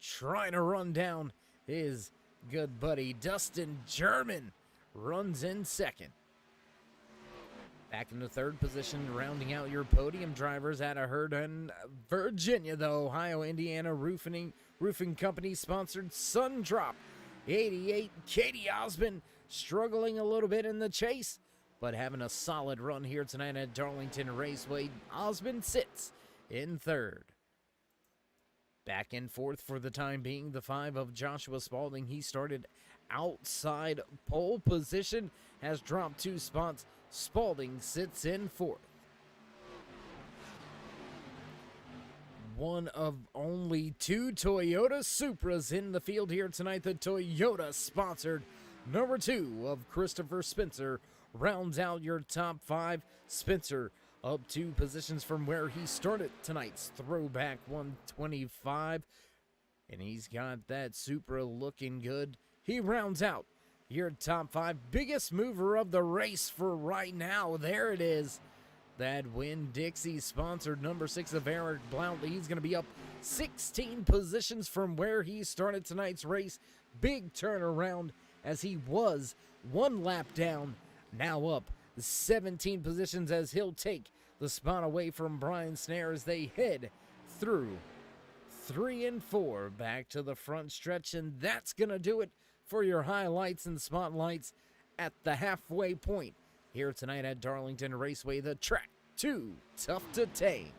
trying to run down his good buddy Dustin German, runs in second. Back in the third position, rounding out your podium drivers at a herd in Virginia, the Ohio Indiana Roofing Company sponsored Sundrop 88. Katie Osmond struggling a little bit in the chase, but having a solid run here tonight at Darlington Raceway. Osmond sits in third. Back in fourth for the time being, the 5 of Joshua Spalding. He started outside pole position, has dropped 2 spots. Spalding sits in fourth. One of only 2 Toyota Supras in the field here tonight. The Toyota sponsored number 2 of Christopher Spencer rounds out your top 5. Spencer up 2 positions from where he started tonight's Throwback 125. And he's got that Supra looking good. He rounds out your top 5. Biggest mover of the race for right now. There it is. That Winn-Dixie sponsored number 6 of Eric Blount. He's going to be up 16 positions from where he started tonight's race. Big turnaround as he was 1 lap down. Now up 17 positions as he'll take the spot away from Brian Snare as they head through 3 and 4 back to the front stretch. And that's going to do it for your highlights and spotlights at the halfway point here tonight at Darlington Raceway, the track too tough to tame.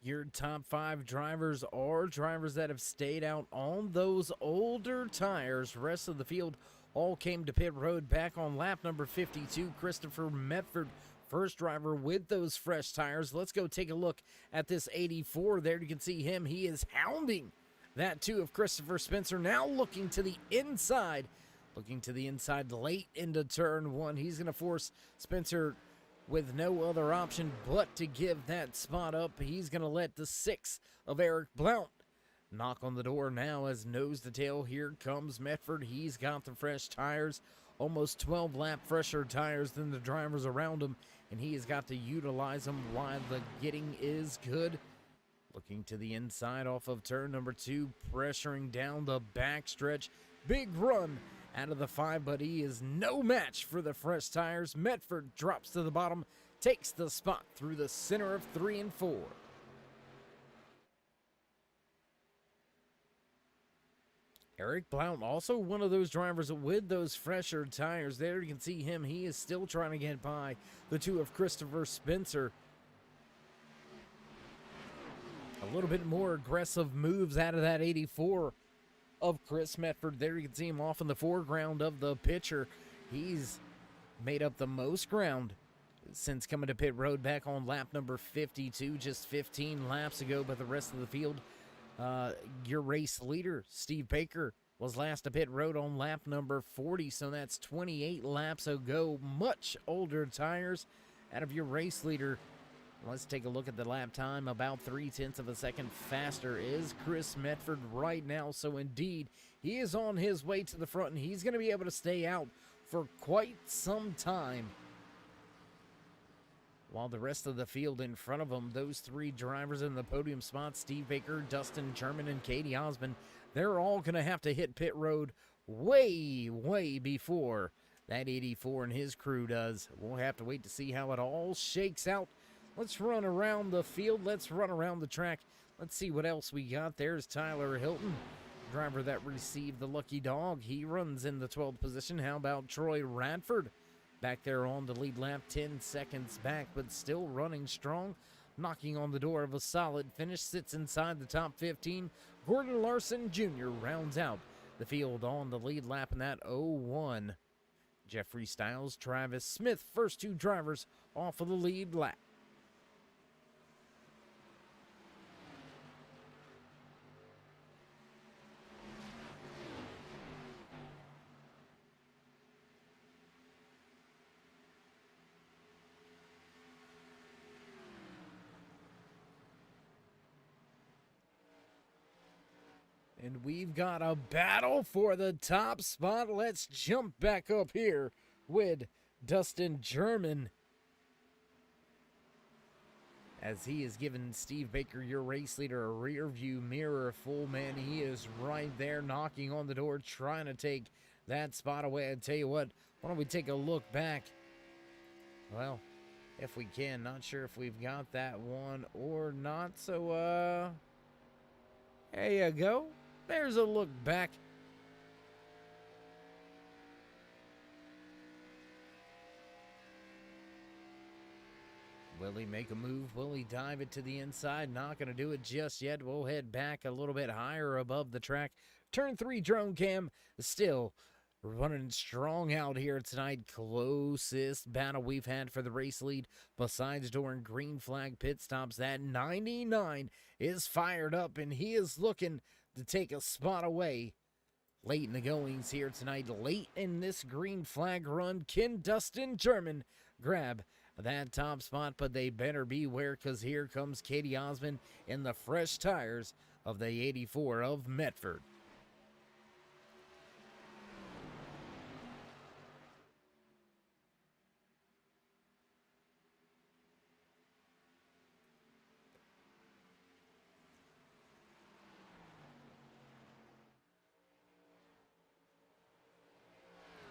Your top 5 drivers are drivers that have stayed out on those older tires. Rest of the field all came to pit road back on lap number 52. Christopher Medford, first driver with those fresh tires. Let's go take a look at this 84. There you can see him. He is hounding that 2 of Christopher Spencer. Now looking to the inside. Looking to the inside late into turn 1. He's going to force Spencer with no other option but to give that spot up. He's going to let the 6 of Eric Blount knock on the door now as nose to tail. Here comes Medford. He's got the fresh tires, almost 12 lap fresher tires than the drivers around him, and he has got to utilize them while the getting is good. Looking to the inside off of turn number 2, pressuring down the backstretch. Big run out of the 5, but he is no match for the fresh tires. Medford drops to the bottom, takes the spot through the center of 3 and 4. Eric Blount, also one of those drivers with those fresher tires. There you can see him. He is still trying to get by the 2 of Christopher Spencer. A little bit more aggressive moves out of that 84 of Chris Medford. There you can see him off in the foreground of the picture. He's made up the most ground since coming to pit road back on lap number 52 just 15 laps ago, but the rest of the field, your race leader, Steve Baker, was last to pit road on lap number 40, so that's 28 laps ago. Much older tires out of your race leader. Let's take a look at the lap time. About 0.3 of a second faster is Chris Medford right now. So indeed, he is on his way to the front, and he's going to be able to stay out for quite some time. while the rest of the field in front of them, those three drivers in the podium spots, Steve Baker, Dustin German, and Katie Osmond, they're all going to have to hit pit road way, way before that 84 and his crew does. We'll have to wait to see how it all shakes out. Let's run around the field. Let's run around the track. Let's see what else we got. There's Tyler Hilton, driver that received the lucky dog. He runs in the 12th position. How about Troy Radford? Back there on the lead lap, 10 seconds back, but still running strong. Knocking on the door of a solid finish, sits inside the top 15. Gordon Larson Jr. rounds out the field on the lead lap in that 0-1. Jeffrey Stiles, Travis Smith, first two drivers off of the lead lap. And we've got a battle for the top spot. Let's jump back up here with Dustin German, as he is giving Steve Baker, your race leader, a rear view mirror full. Man, he is right there knocking on the door, trying to take that spot away. I tell you what, why don't we take a look back? Well, if we can. Not sure if we've got that one or not. So, there you go. There's a look back. Will he make a move? Will he dive it to the inside? Not going to do it just yet. We'll head back a little bit higher above the track. Turn 3 drone cam still running strong out here tonight. Closest battle we've had for the race lead besides during green flag pit stops. That 99 is fired up, and he is looking to take a spot away late in the goings here tonight. Late in this green flag run, can Dustin German grab that top spot? But they better beware, because here comes Katie Osmond in the fresh tires of the 84 of Medford.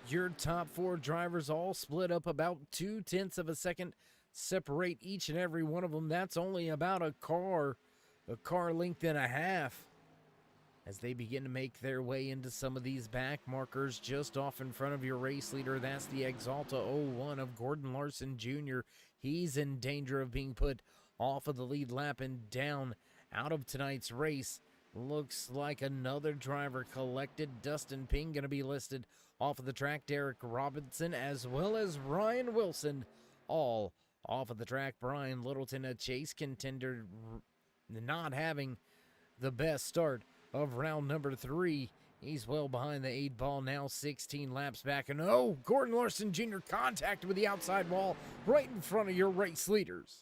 Your top 4 drivers all split up about 0.2 of a second, separate each and every one of them. That's only about a car length and a half, as they begin to make their way into some of these back markers just off in front of your race leader. That's the Exalta 01 of Gordon Larson Jr. He's in danger of being put off of the lead lap and down out of tonight's race. Looks like another driver collected. Dustin Ping going to be listed off of the track. Derek Robinson as well as Ryan Wilson all off of the track. Brian Littleton, a chase contender, not having the best start of round number 3. He's well behind the 8 ball now, 16 laps back. And oh, Gordon Larson Jr. contacted with the outside wall right in front of your race leaders.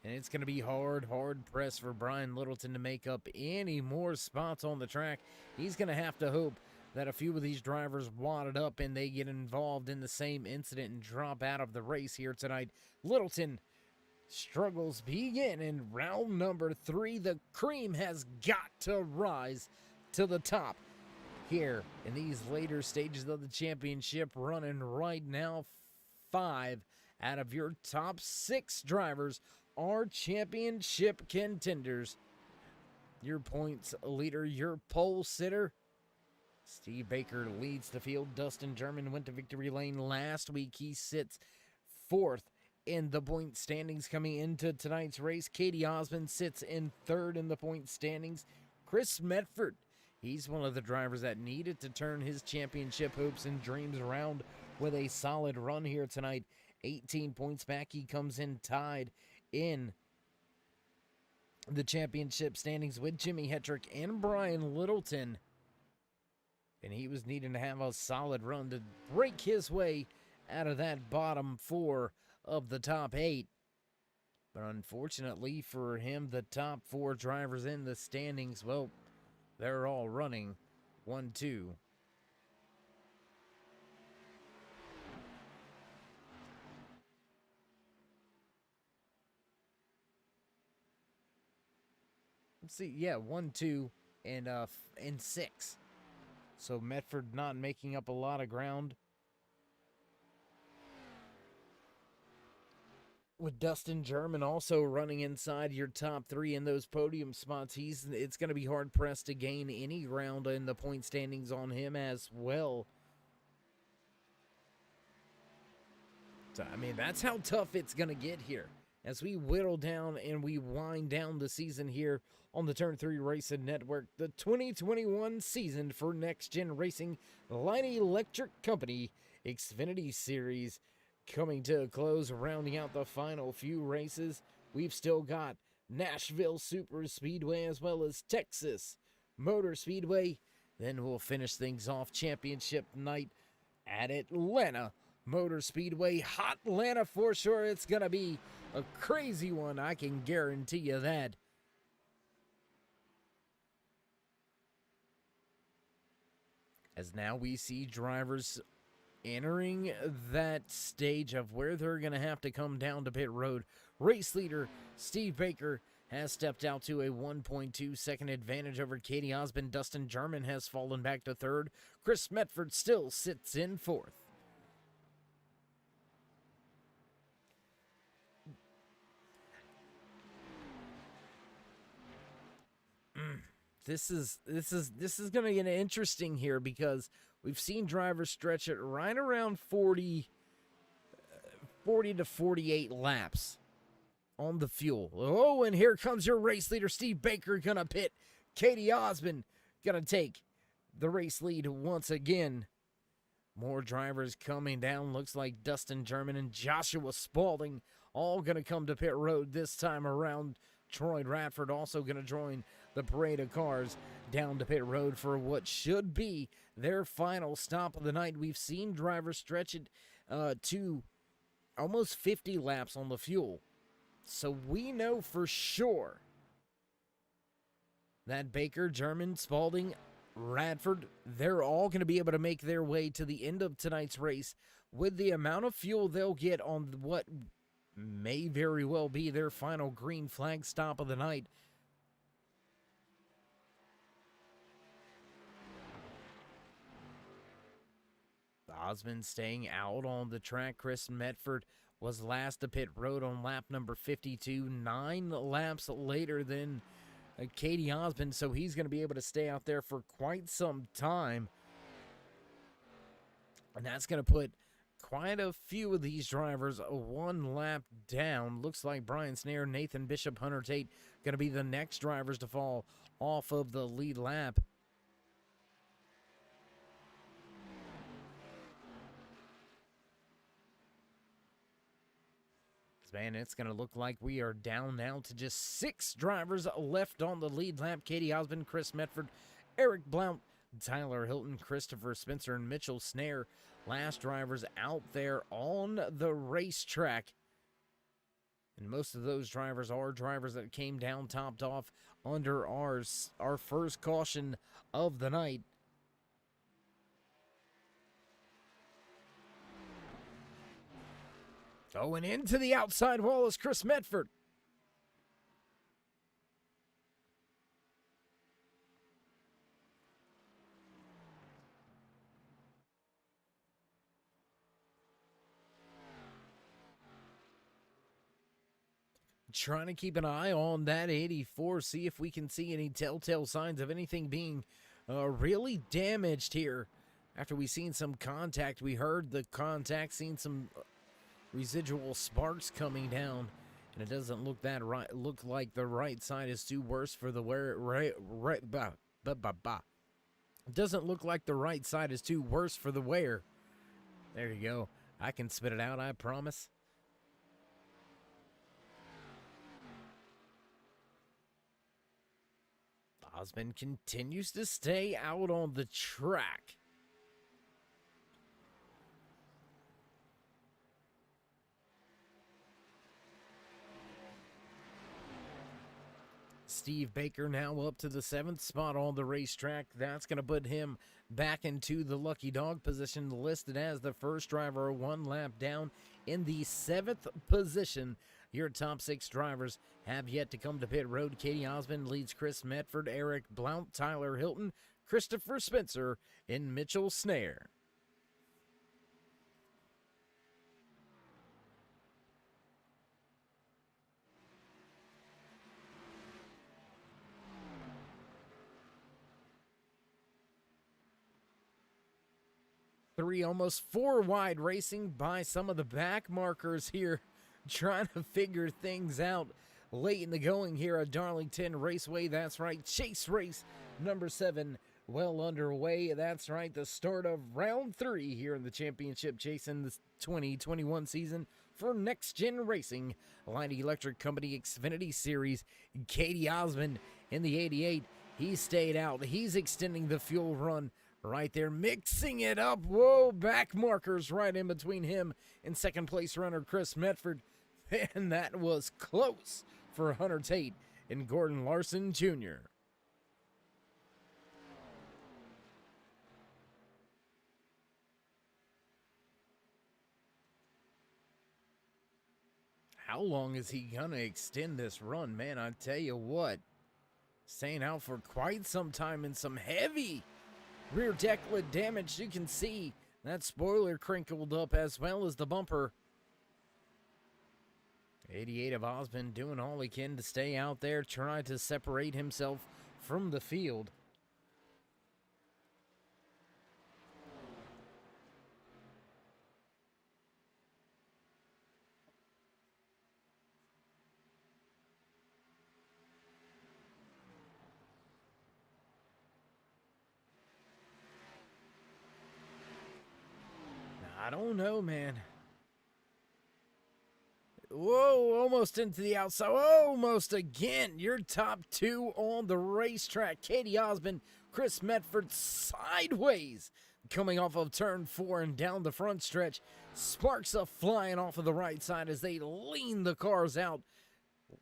And it's going to be hard pressed for Brian Littleton to make up any more spots on the track. He's going to have to hope that a few of these drivers wadded up and they get involved in the same incident and drop out of the race here tonight. Littleton struggles begin in round number 3. The cream has got to rise to the top here in these later stages of the championship. Running right now, 5 out of your top 6 drivers are championship contenders. Your points leader, your pole sitter, Steve Baker leads the field. Dustin German went to victory lane last week. He sits 4th in the point standings coming into tonight's race. Katie Osmond sits in 3rd in the point standings. Chris Medford, he's one of the drivers that needed to turn his championship hopes and dreams around with a solid run here tonight. 18 points back. He comes in tied in the championship standings with Jimmy Hetrick and Brian Littleton. And he was needing to have a solid run to break his way out of that bottom 4 of the top 8. But unfortunately for him, the top 4 drivers in the standings, well, they're all running 1-2. Let's see. Yeah, 1-2 and 6. So Medford not making up a lot of ground. With Dustin German also running inside your top 3 in those podium spots, it's going to be hard pressed to gain any ground in the point standings on him as well. So, I mean, that's how tough it's going to get here as we whittle down and we wind down the season here on the Turn 3 Racing Network. The 2021 season for Next Gen Racing Light Electric Company Xfinity Series coming to a close, rounding out the final few races. We've still got Nashville Super Speedway as well as Texas Motor Speedway. Then we'll finish things off championship night at Atlanta Motor Speedway. Hot Atlanta for sure. It's going to be a crazy one, I can guarantee you that. As now we see drivers entering that stage of where they're going to have to come down to pit road. Race leader Steve Baker has stepped out to a 1.2 second advantage over Katie Osmond. Dustin German has fallen back to third. Chris Medford still sits in fourth. This is going to get interesting here because we've seen drivers stretch it right around 40 to 48 laps on the fuel. Oh, and here comes your race leader, Steve Baker, going to pit. Katie Osmond going to take the race lead once again. More drivers coming down. Looks like Dustin German and Joshua Spaulding all going to come to pit road this time around. Troy Radford also going to join the parade of cars down to pit road for what should be their final stop of the night. We've seen drivers stretch it to almost 50 laps on the fuel. So we know for sure that Baker, German, Spaulding, Radford, they're all going to be able to make their way to the end of tonight's race with the amount of fuel they'll get on what may very well be their final green flag stop of the night. Osmond staying out on the track. Chris Medford was last to pit road on lap number 52, 9 laps later than Katie Osmond, so he's going to be able to stay out there for quite some time. And that's going to put quite a few of these drivers one lap down. Looks like Brian Snare, Nathan Bishop, Hunter Tate going to be the next drivers to fall off of the lead lap. Man, it's going to look like we are down now to just 6 drivers left on the lead lap. Katie Osmond, Chris Medford, Eric Blount, Tyler Hilton, Christopher Spencer, and Mitchell Snare. Last drivers out there on the racetrack. And most of those drivers are drivers that came down topped off under our first caution of the night. Going into the outside wall is Chris Medford. Trying to keep an eye on that 84, see if we can see any telltale signs of anything being really damaged here. After we seen some contact, we heard the contact, seen some residual sparks coming down, and it doesn't look like the right side is too worse for the wear. It doesn't look like the right side is too worse for the wear. There you go. I can spit it out, I promise. Osmond continues to stay out on the track. Steve Baker now up to the 7th spot on the racetrack. That's going to put him back into the lucky dog position, listed as the first driver, 1 lap down in the 7th position. Your top 6 drivers have yet to come to pit road. Katie Osmond leads Chris Medford, Eric Blount, Tyler Hilton, Christopher Spencer, and Mitchell Snare. Almost 4 wide, racing by some of the back markers here, trying to figure things out late in the going here at Darlington Raceway. That's right, chase race number 7 well underway. That's right, the start of round 3 here in the championship chase in the 2021 season for Next Gen Racing, Light Electric Company Xfinity Series. Katie Osmond in the 88, he stayed out. He's extending the fuel run right there, mixing it up. Whoa, back markers right in between him and second place runner Chris Medford. And that was close for Hunter Tate and Gordon Larson Jr. How long is he gonna extend this run? Man, I tell you what, staying out for quite some time and some heavy rear deck lid damage. You can see that spoiler crinkled up as well as the bumper. 88 of Osmond doing all he can to stay out there, trying to separate himself from the field. I don't know, man. Whoa, almost into the outside. Almost again. Your top 2 on the racetrack. Katie Osmond, Chris Medford sideways. Coming off of turn 4 and down the front stretch. Sparks are flying off of the right side as they lean the cars out.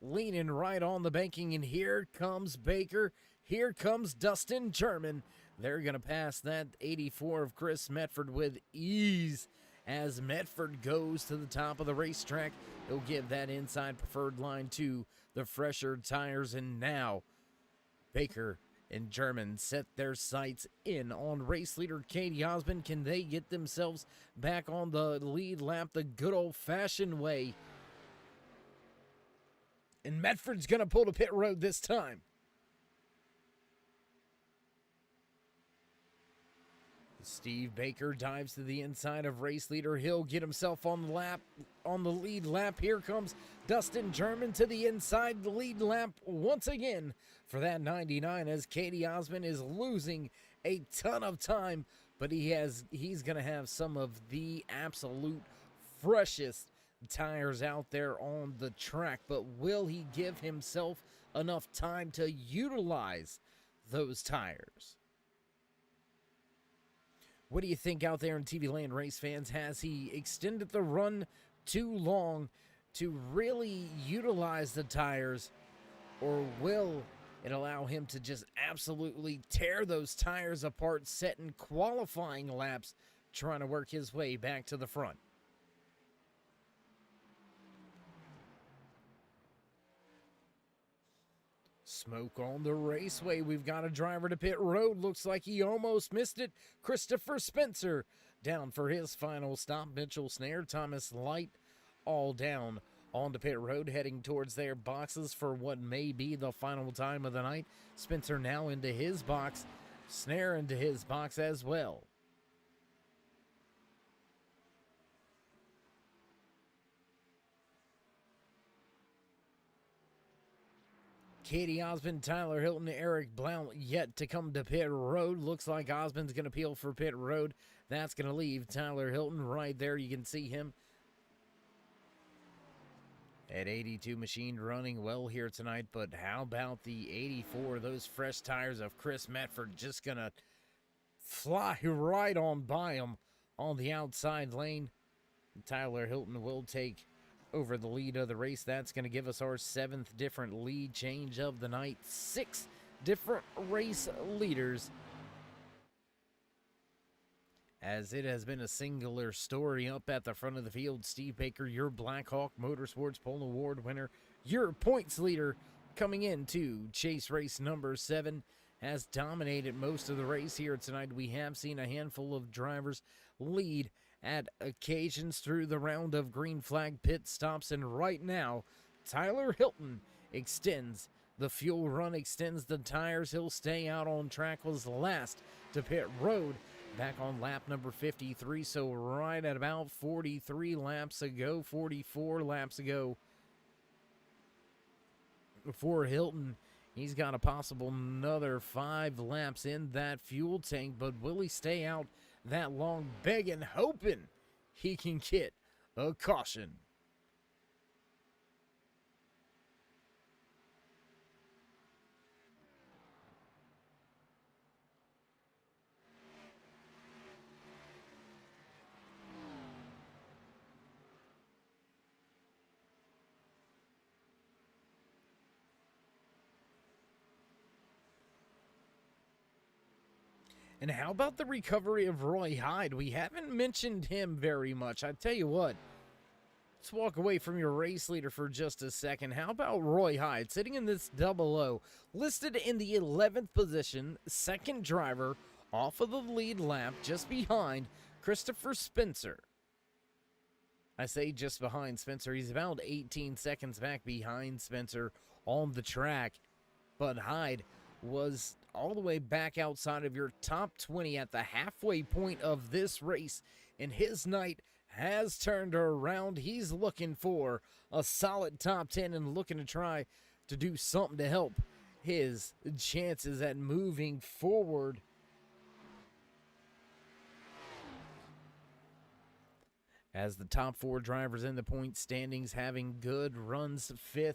Leaning right on the banking. And here comes Baker. Here comes Dustin German. They're going to pass that 84 of Chris Medford with ease as Medford goes to the top of the racetrack. He'll give that inside preferred line to the fresher tires, and now Baker and German set their sights in on race leader Katie Osmond. Can they get themselves back on the lead lap the good old-fashioned way? And Medford's going to pull to pit road this time. Steve Baker dives to the inside of race leader. He'll get himself on the lead lap. Here comes Dustin German to the inside, the lead lap once again for that 99 as Katie Osmond is losing a ton of time, but he's going to have some of the absolute freshest tires out there on the track. But will he give himself enough time to utilize those tires? What do you think out there in TV land, race fans? Has he extended the run too long to really utilize the tires, or will it allow him to just absolutely tear those tires apart, setting qualifying laps, trying to work his way back to the front? Smoke on the raceway. We've got a driver to pit road. Looks like he almost missed it. Christopher Spencer down for his final stop. Mitchell Snare, Thomas Light all down on the pit road, heading towards their boxes for what may be the final time of the night. Spencer now into his box. Snare into his box as well. Katie Osmond, Tyler Hilton, Eric Blount yet to come to pit road. Looks like Osmond's going to peel for pit road. That's going to leave Tyler Hilton right there. You can see him at 82 machine running well here tonight. But how about the 84? Those fresh tires of Chris Medford just going to fly right on by him on the outside lane. Tyler Hilton will take over the lead of the race. That's going to give us our 7th different lead change of the night. 6 different race leaders, as it has been a singular story up at the front of the field. Steve Baker, your Blackhawk Motorsports Pole Award winner, your points leader, coming into chase race number 7, has dominated most of the race here tonight. We have seen a handful of drivers lead at occasions through the round of green flag pit stops, and right now Tyler Hilton extends the fuel run, extends the tires. He'll stay out on track, was last to pit road back on lap number 53, so right at about 43 laps ago, 44 laps ago for Hilton. He's got a possible another 5 laps in that fuel tank, but will he stay out that long? Begging, hoping he can get a caution. And how about the recovery of Roy Hyde? We haven't mentioned him very much. I tell you what, let's walk away from your race leader for just a second. How about Roy Hyde sitting in this double O, listed in the 11th position, second driver off of the lead lap, just behind Christopher Spencer. I say just behind Spencer. He's about 18 seconds back behind Spencer on the track. But Hyde was all the way back outside of your top 20 at the halfway point of this race, and his night has turned around. He's looking for a solid top 10 and looking to try to do something to help his chances at moving forward. As the top 4 drivers in the point standings having good runs, 5th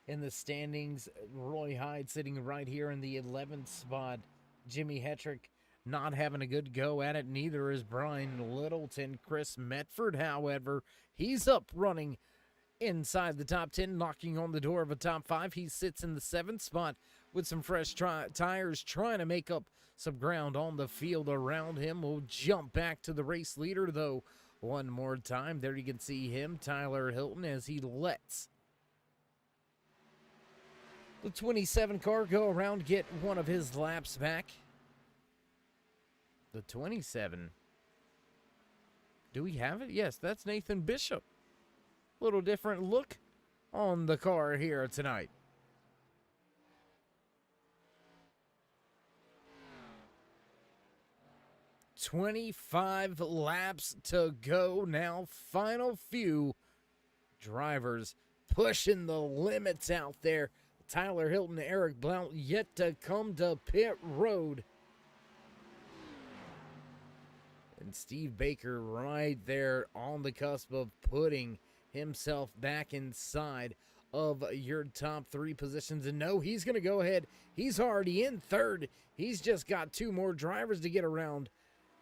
in the standings, Roy Hyde sitting right here in the 11th spot. Jimmy Hetrick not having a good go at it. Neither is Brian Littleton. Chris Medford, however, he's up running inside the top 10, knocking on the door of a top 5. He sits in the 7th spot with some fresh tires, trying to make up some ground on the field around him. We'll jump back to the race leader, though, one more time. There you can see him, Tyler Hilton, as he lets the 27 car go around, get one of his laps back. The 27. Do we have it? Yes, that's Nathan Bishop. Little different look on the car here tonight. "25 laps to go now. Final few drivers pushing the limits out there. Tyler Hilton, Eric Blount yet to come to pit road. And Steve Baker right there on the cusp of putting himself back inside of your top 3 positions. And no, he's going to go ahead. He's already in 3rd. He's just got 2 more drivers to get around,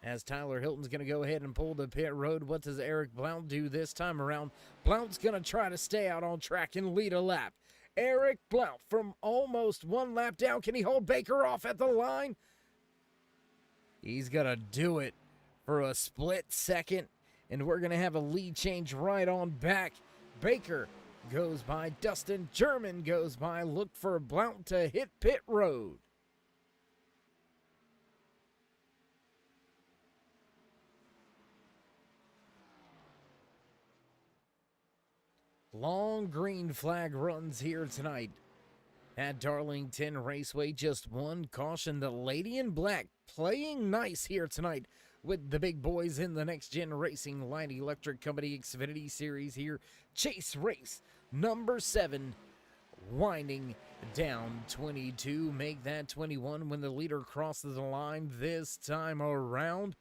as Tyler Hilton's going to go ahead and pull the pit road. What does Eric Blount do this time around? Blount's going to try to stay out on track and lead a lap. Eric Blount from almost 1 lap down. Can he hold Baker off at the line? He's going to do it for a split second, and we're going to have a lead change right on back. Baker goes by. Dustin German goes by. Look for Blount to hit pit road. Long green flag runs here tonight at Darlington Raceway. Just one caution. The Lady in Black playing nice here tonight with the big boys in the Next Gen Racing Light Electric Company Xfinity Series here. Chase race number 7, winding down 22. Make that 21 when the leader crosses the line this time around.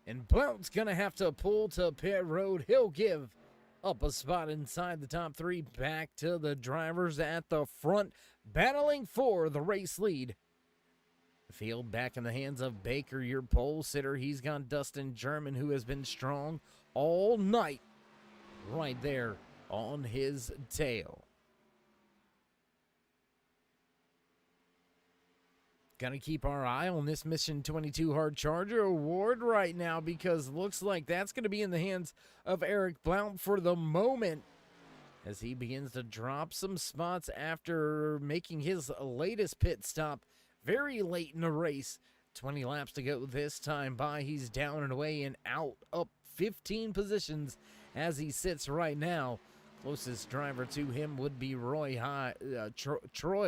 And Blount's going to have to pull to pit road. He'll give up a spot inside the top 3. Back to the drivers at the front, battling for the race lead. Field back in the hands of Baker, your pole sitter. He's got Dustin German, who has been strong all night, right there on his tail. Gonna keep our eye on this Mission 22 Hard Charger award right now, because looks like that's gonna be in the hands of Eric Blount for the moment, as he begins to drop some spots after making his latest pit stop very late in the race. 20 laps to go this time by. He's down and away and out, up 15 positions as he sits right now. Closest driver to him would be Troy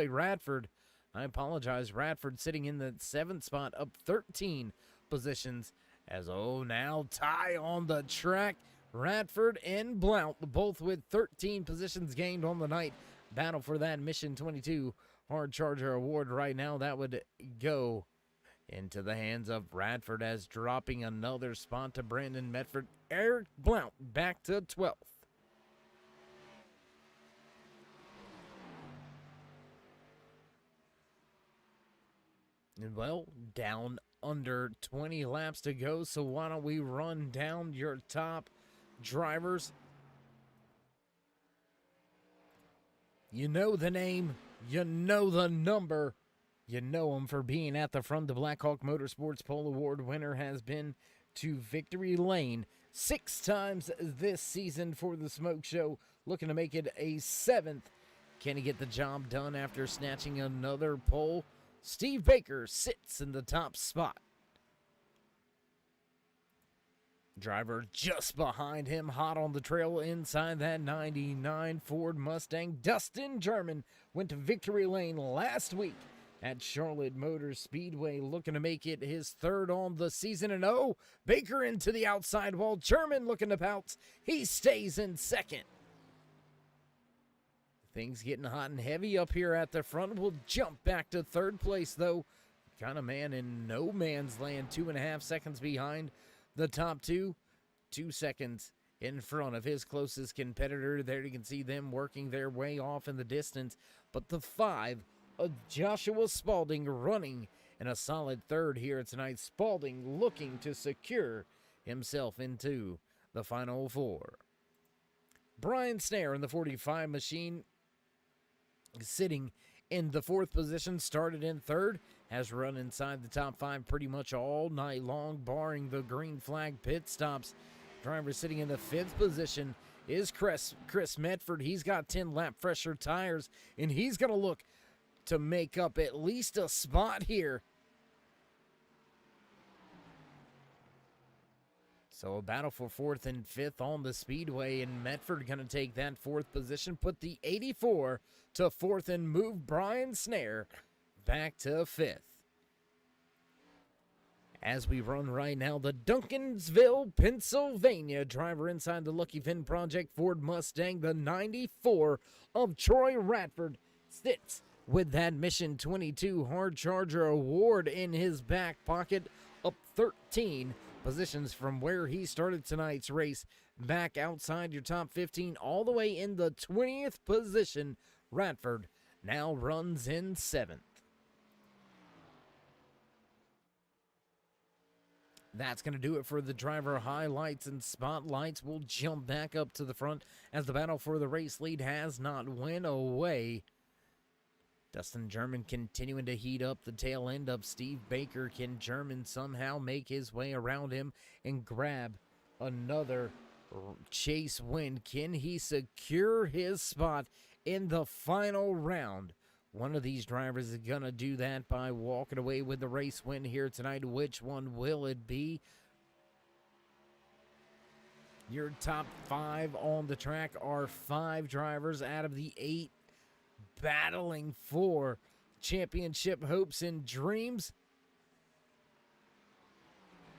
Radford. I apologize. Radford sitting in the 7th spot, up 13 positions. As now tie on the track. Radford and Blount, both with 13 positions gained on the night. Battle for that Mission 22 Hard Charger award right now. That would go into the hands of Radford, as dropping another spot to Brandon Medford. Eric Blount back to 12th. Well, down under 20 laps to go, so why don't we run down your top drivers? You know the name, you know the number, you know him for being at the front. The Blackhawk Motorsports Pole Award winner has been to victory lane 6 times this season for the Smoke Show, looking to make it a 7th. Can he get the job done after snatching another pole? Steve Baker sits in the top spot. Driver just behind him, hot on the trail inside that 99 Ford Mustang. Dustin German went to victory lane last week at Charlotte Motor Speedway, looking to make it his 3rd on the season. And Baker into the outside wall. German looking to pounce. He stays in 2nd. Things getting hot and heavy up here at the front. We'll jump back to 3rd place, though. Kind of man in no man's land. 2.5 seconds behind the top 2. 2 seconds in front of his closest competitor. There you can see them working their way off in the distance. But the 5 of Joshua Spalding running in a solid 3rd here tonight. Spalding looking to secure himself into the final 4. Brian Snare in the 45 machine, sitting in the 4th position, started in 3rd, has run inside the top 5 pretty much all night long, barring the green flag pit stops. Driver sitting in the 5th position is Chris Medford. He's got 10 lap fresher tires, and he's going to look to make up at least a spot here. So a battle for 4th and 5th on the speedway, and Medford going to take that 4th position, put the 84 to 4th, and move Brian Snare back to 5th. As we run right now, the Duncansville, Pennsylvania driver inside the Lucky Finn Project Ford Mustang, the 94 of Troy Radford, sits with that Mission 22 Hard Charger award in his back pocket, up 13 positions from where he started tonight's race, back outside your top 15, all the way in the 20th position. Radford now runs in 7th. That's going to do it for the driver highlights and spotlights. We'll jump back up to the front as the battle for the race lead has not went away. Dustin German continuing to heat up the tail end of Steve Baker. Can German somehow make his way around him and grab another chase win? Can he secure his spot in the final round? One of these drivers is going to do that by walking away with the race win here tonight. Which one will it be? Your top 5 on the track are 5 drivers out of the 8 battling for championship hopes and dreams.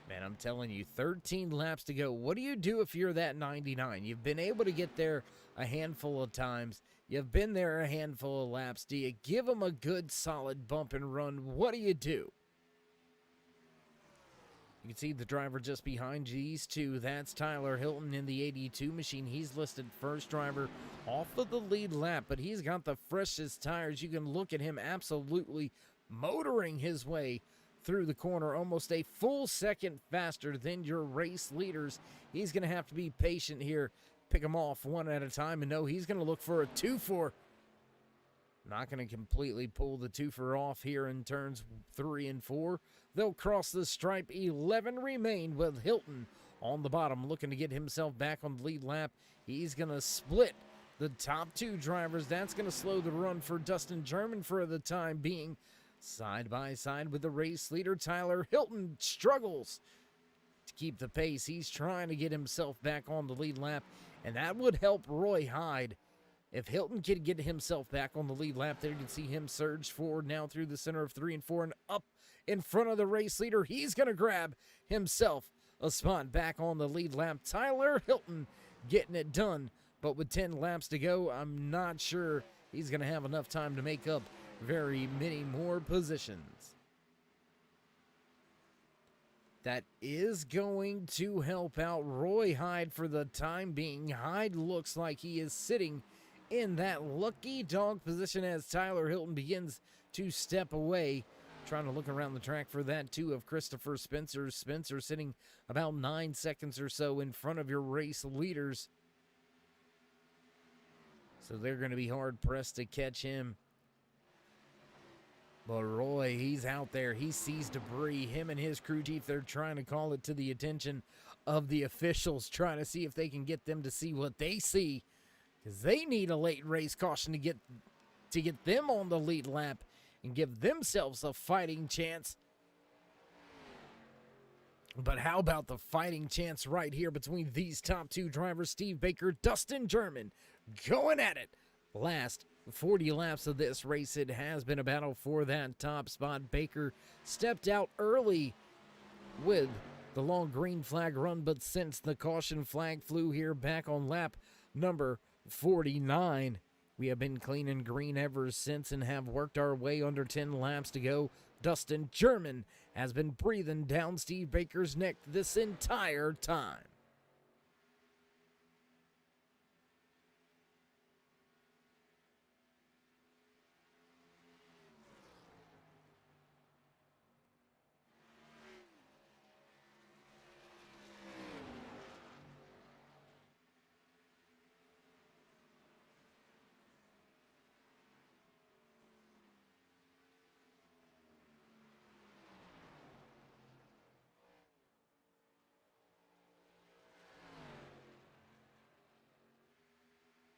Man, I'm telling you, 13 laps to go. What do you do if you're that 99? You've been able to get there a handful of times. You've been there a handful of laps. Do you give them a good, solid bump and run? What do you do? You can see the driver just behind these two. That's Tyler Hilton in the 82 machine. He's listed first driver off of the lead lap, but he's got the freshest tires. You can look at him absolutely motoring his way through the corner, almost a full second faster than your race leaders. He's going to have to be patient here, pick them off one at a time, and no, he's going to look for a 2-4. Not going to completely pull the 2-4 off here in turns 3 and 4. They'll cross the stripe. 11 remain with Hilton on the bottom, looking to get himself back on the lead lap. He's going to split the top 2 drivers. That's going to slow the run for Dustin German for the time being. Side by side with the race leader, Tyler Hilton struggles to keep the pace. He's trying to get himself back on the lead lap, and that would help Roy Hyde. If Hilton could get himself back on the lead lap there, you can see him surge forward now through the center of 3 and 4 and up in front of the race leader. He's going to grab himself a spot back on the lead lap. Tyler Hilton getting it done, but with 10 laps to go, I'm not sure he's going to have enough time to make up very many more positions. That is going to help out Roy Hyde for the time being. Hyde looks like he is sitting in that lucky dog position as Tyler Hilton begins to step away. Trying to look around the track for that too of Christopher Spencer. Spencer sitting about 9 seconds or so in front of your race leaders. So they're going to be hard pressed to catch him. But Roy, he's out there. He sees debris. Him and his crew chief, they're trying to call it to the attention of the officials, trying to see if they can get them to see what they see, because they need a late race caution to get them on the lead lap and give themselves a fighting chance. But how about the fighting chance right here between these top 2 drivers, Steve Baker, Dustin German, going at it. Last 40 laps of this race, it has been a battle for that top spot. Baker stepped out early with the long green flag run, but since the caution flag flew here back on lap number 49, we have been clean and green ever since and have worked our way under 10 laps to go. Dustin German has been breathing down Steve Baker's neck this entire time.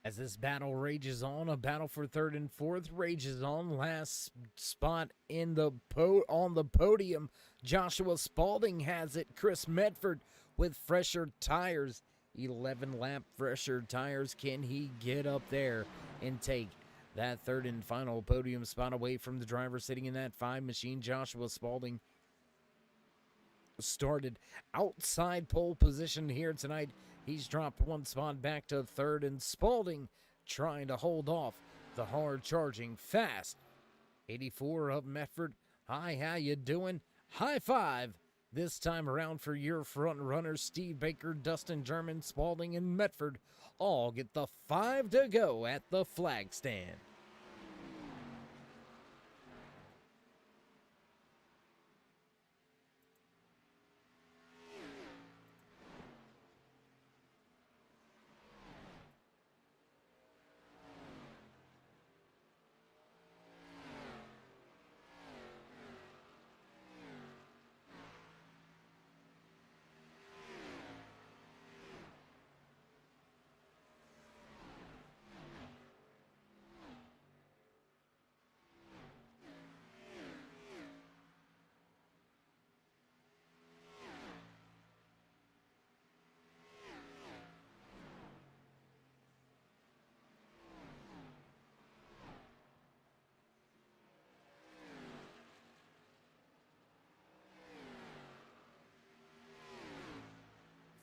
As this battle rages on, a battle for 3rd and 4th rages on. Last spot in the on the podium, Joshua Spalding has it. Chris Medford with fresher tires, 11-lap fresher tires. Can he get up there and take that 3rd and final podium spot away from the driver sitting in that 5 machine? Joshua Spalding started outside pole position here tonight. He's dropped 1 spot back to 3rd, and Spalding trying to hold off the hard-charging fast 84 of Medford. Hi, how you doing? High five this time around for your front runners. Steve Baker, Dustin German, Spalding, and Medford all get the 5 to go at the flag stand.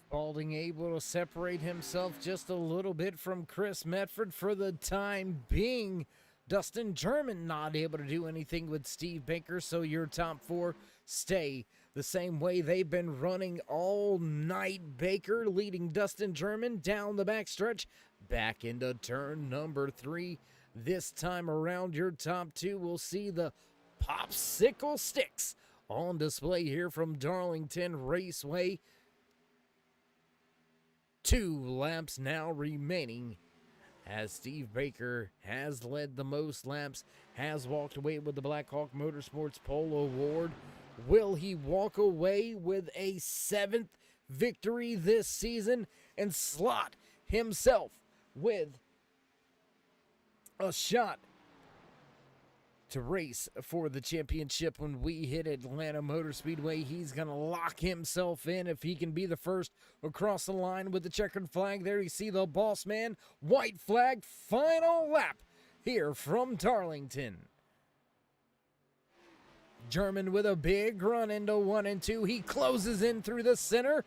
Spalding able to separate himself just a little bit from Chris Medford for the time being. Dustin German not able to do anything with Steve Baker, so your top 4 stay the same way they've been running all night. Baker leading Dustin German down the backstretch, back into turn number 3. This time around, your top 2 will see the popsicle sticks on display here from Darlington Raceway. 2 laps now remaining as Steve Baker has led the most laps, has walked away with the Black Hawk Motorsports Pole Award. Will he walk away with a 7th victory this season and slot himself with a shot to race for the championship when we hit Atlanta Motor Speedway? He's going to lock himself in if he can be the first across the line with the checkered flag. There you see the boss man, white flag, final lap here from Darlington. German with a big run into 1 and 2. He closes in through the center.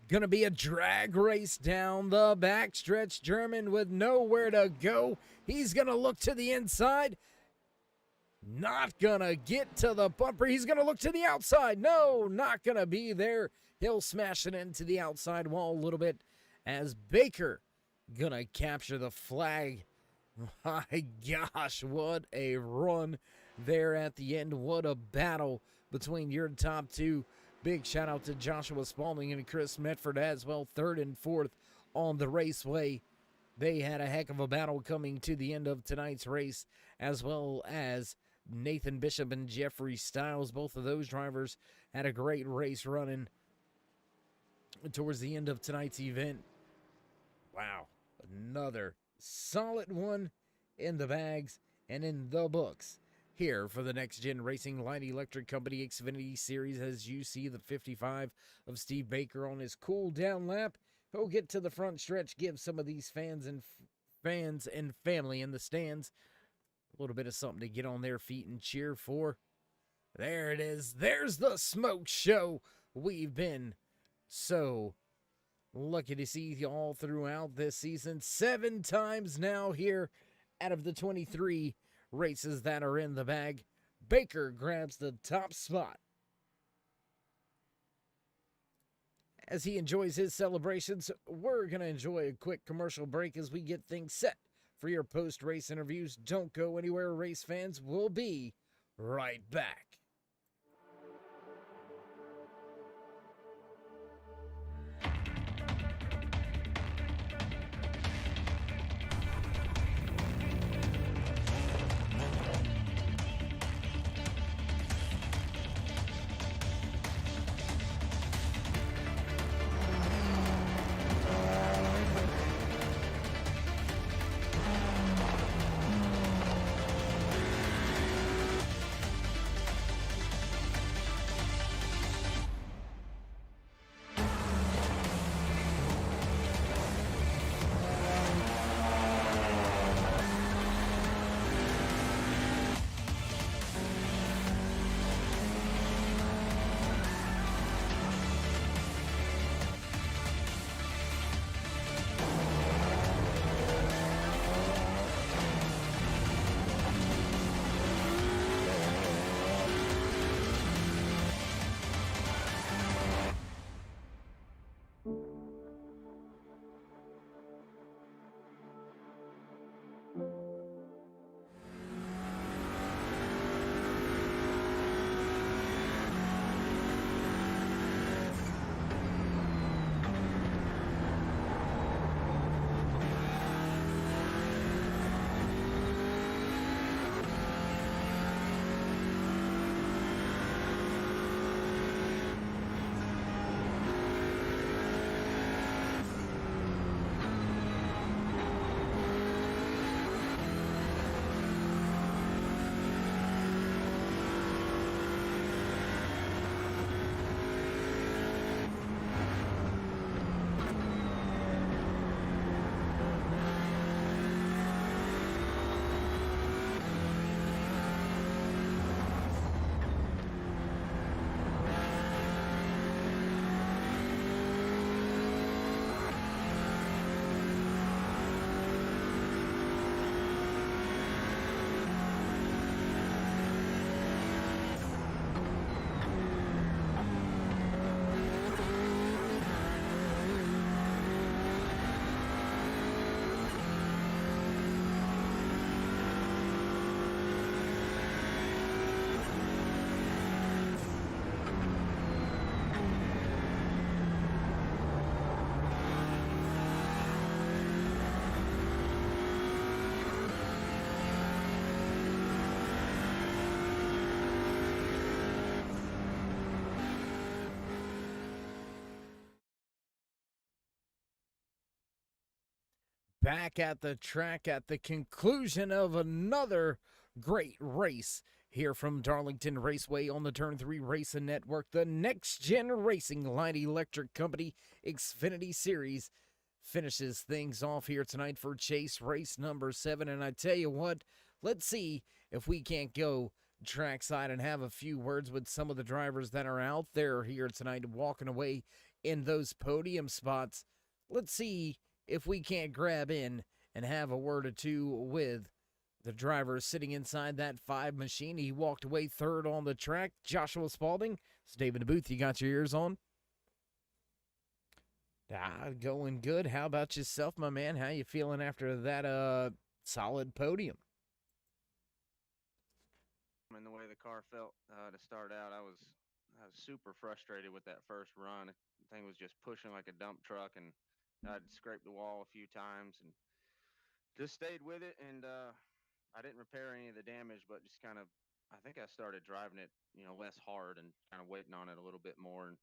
Gonna be a drag race down the backstretch. German with nowhere to go. He's gonna look to the inside. Not gonna get to the bumper. He's gonna look to the outside. No, not gonna be there. He'll smash it into the outside wall a little bit as Baker gonna capture the flag. My gosh, what a run there at the end. What a battle between your top 2. Big shout out to Joshua Spalding and Chris Medford as well, 3rd and 4th on the raceway. They had a heck of a battle coming to the end of tonight's race, as well as Nathan Bishop and Jeffrey Stiles. Both of those drivers had a great race running towards the end of tonight's event. Wow, another solid one in the bags and in the books here for the Next Gen Racing Light Electric Company Xfinity Series. As you see the 55 of Steve Baker on his cool down lap, he'll get to the front stretch, give some of these fans and family in the stands a little bit of something to get on their feet and cheer for. There it is. There's the smoke show we've been so lucky to see all throughout this season. 7 times now here out of the 23 races that are in the bag. Baker grabs the top spot as he enjoys his celebrations. We're going to enjoy a quick commercial break as we get things set for your post-race interviews. Don't go anywhere, race fans. We'll be right back. back at the track at the conclusion of another great race here from Darlington Raceway on the Turn 3 Racing Network. The Next Gen Racing Light Electric Company Xfinity Series finishes things off here tonight for chase race number 7. And I tell you what, let's see if we can't go trackside and have a few words with some of the drivers that are out there here tonight walking away in those podium spots. Let's see if we can't grab in and have a word or two with the driver sitting inside that 5 machine. He walked away third on the track. Joshua Spalding. It's Dave in the booth. You got your ears on? Going good. How about yourself, my man? How you feeling after that solid podium? And the way the car felt to start out, I was super frustrated with that first run. The thing was just pushing like a dump truck, and I'd scraped the wall a few times and just stayed with it. And I didn't repair any of the damage, but just kind of, I think I started driving it, less hard and kind of waiting on it a little bit more. And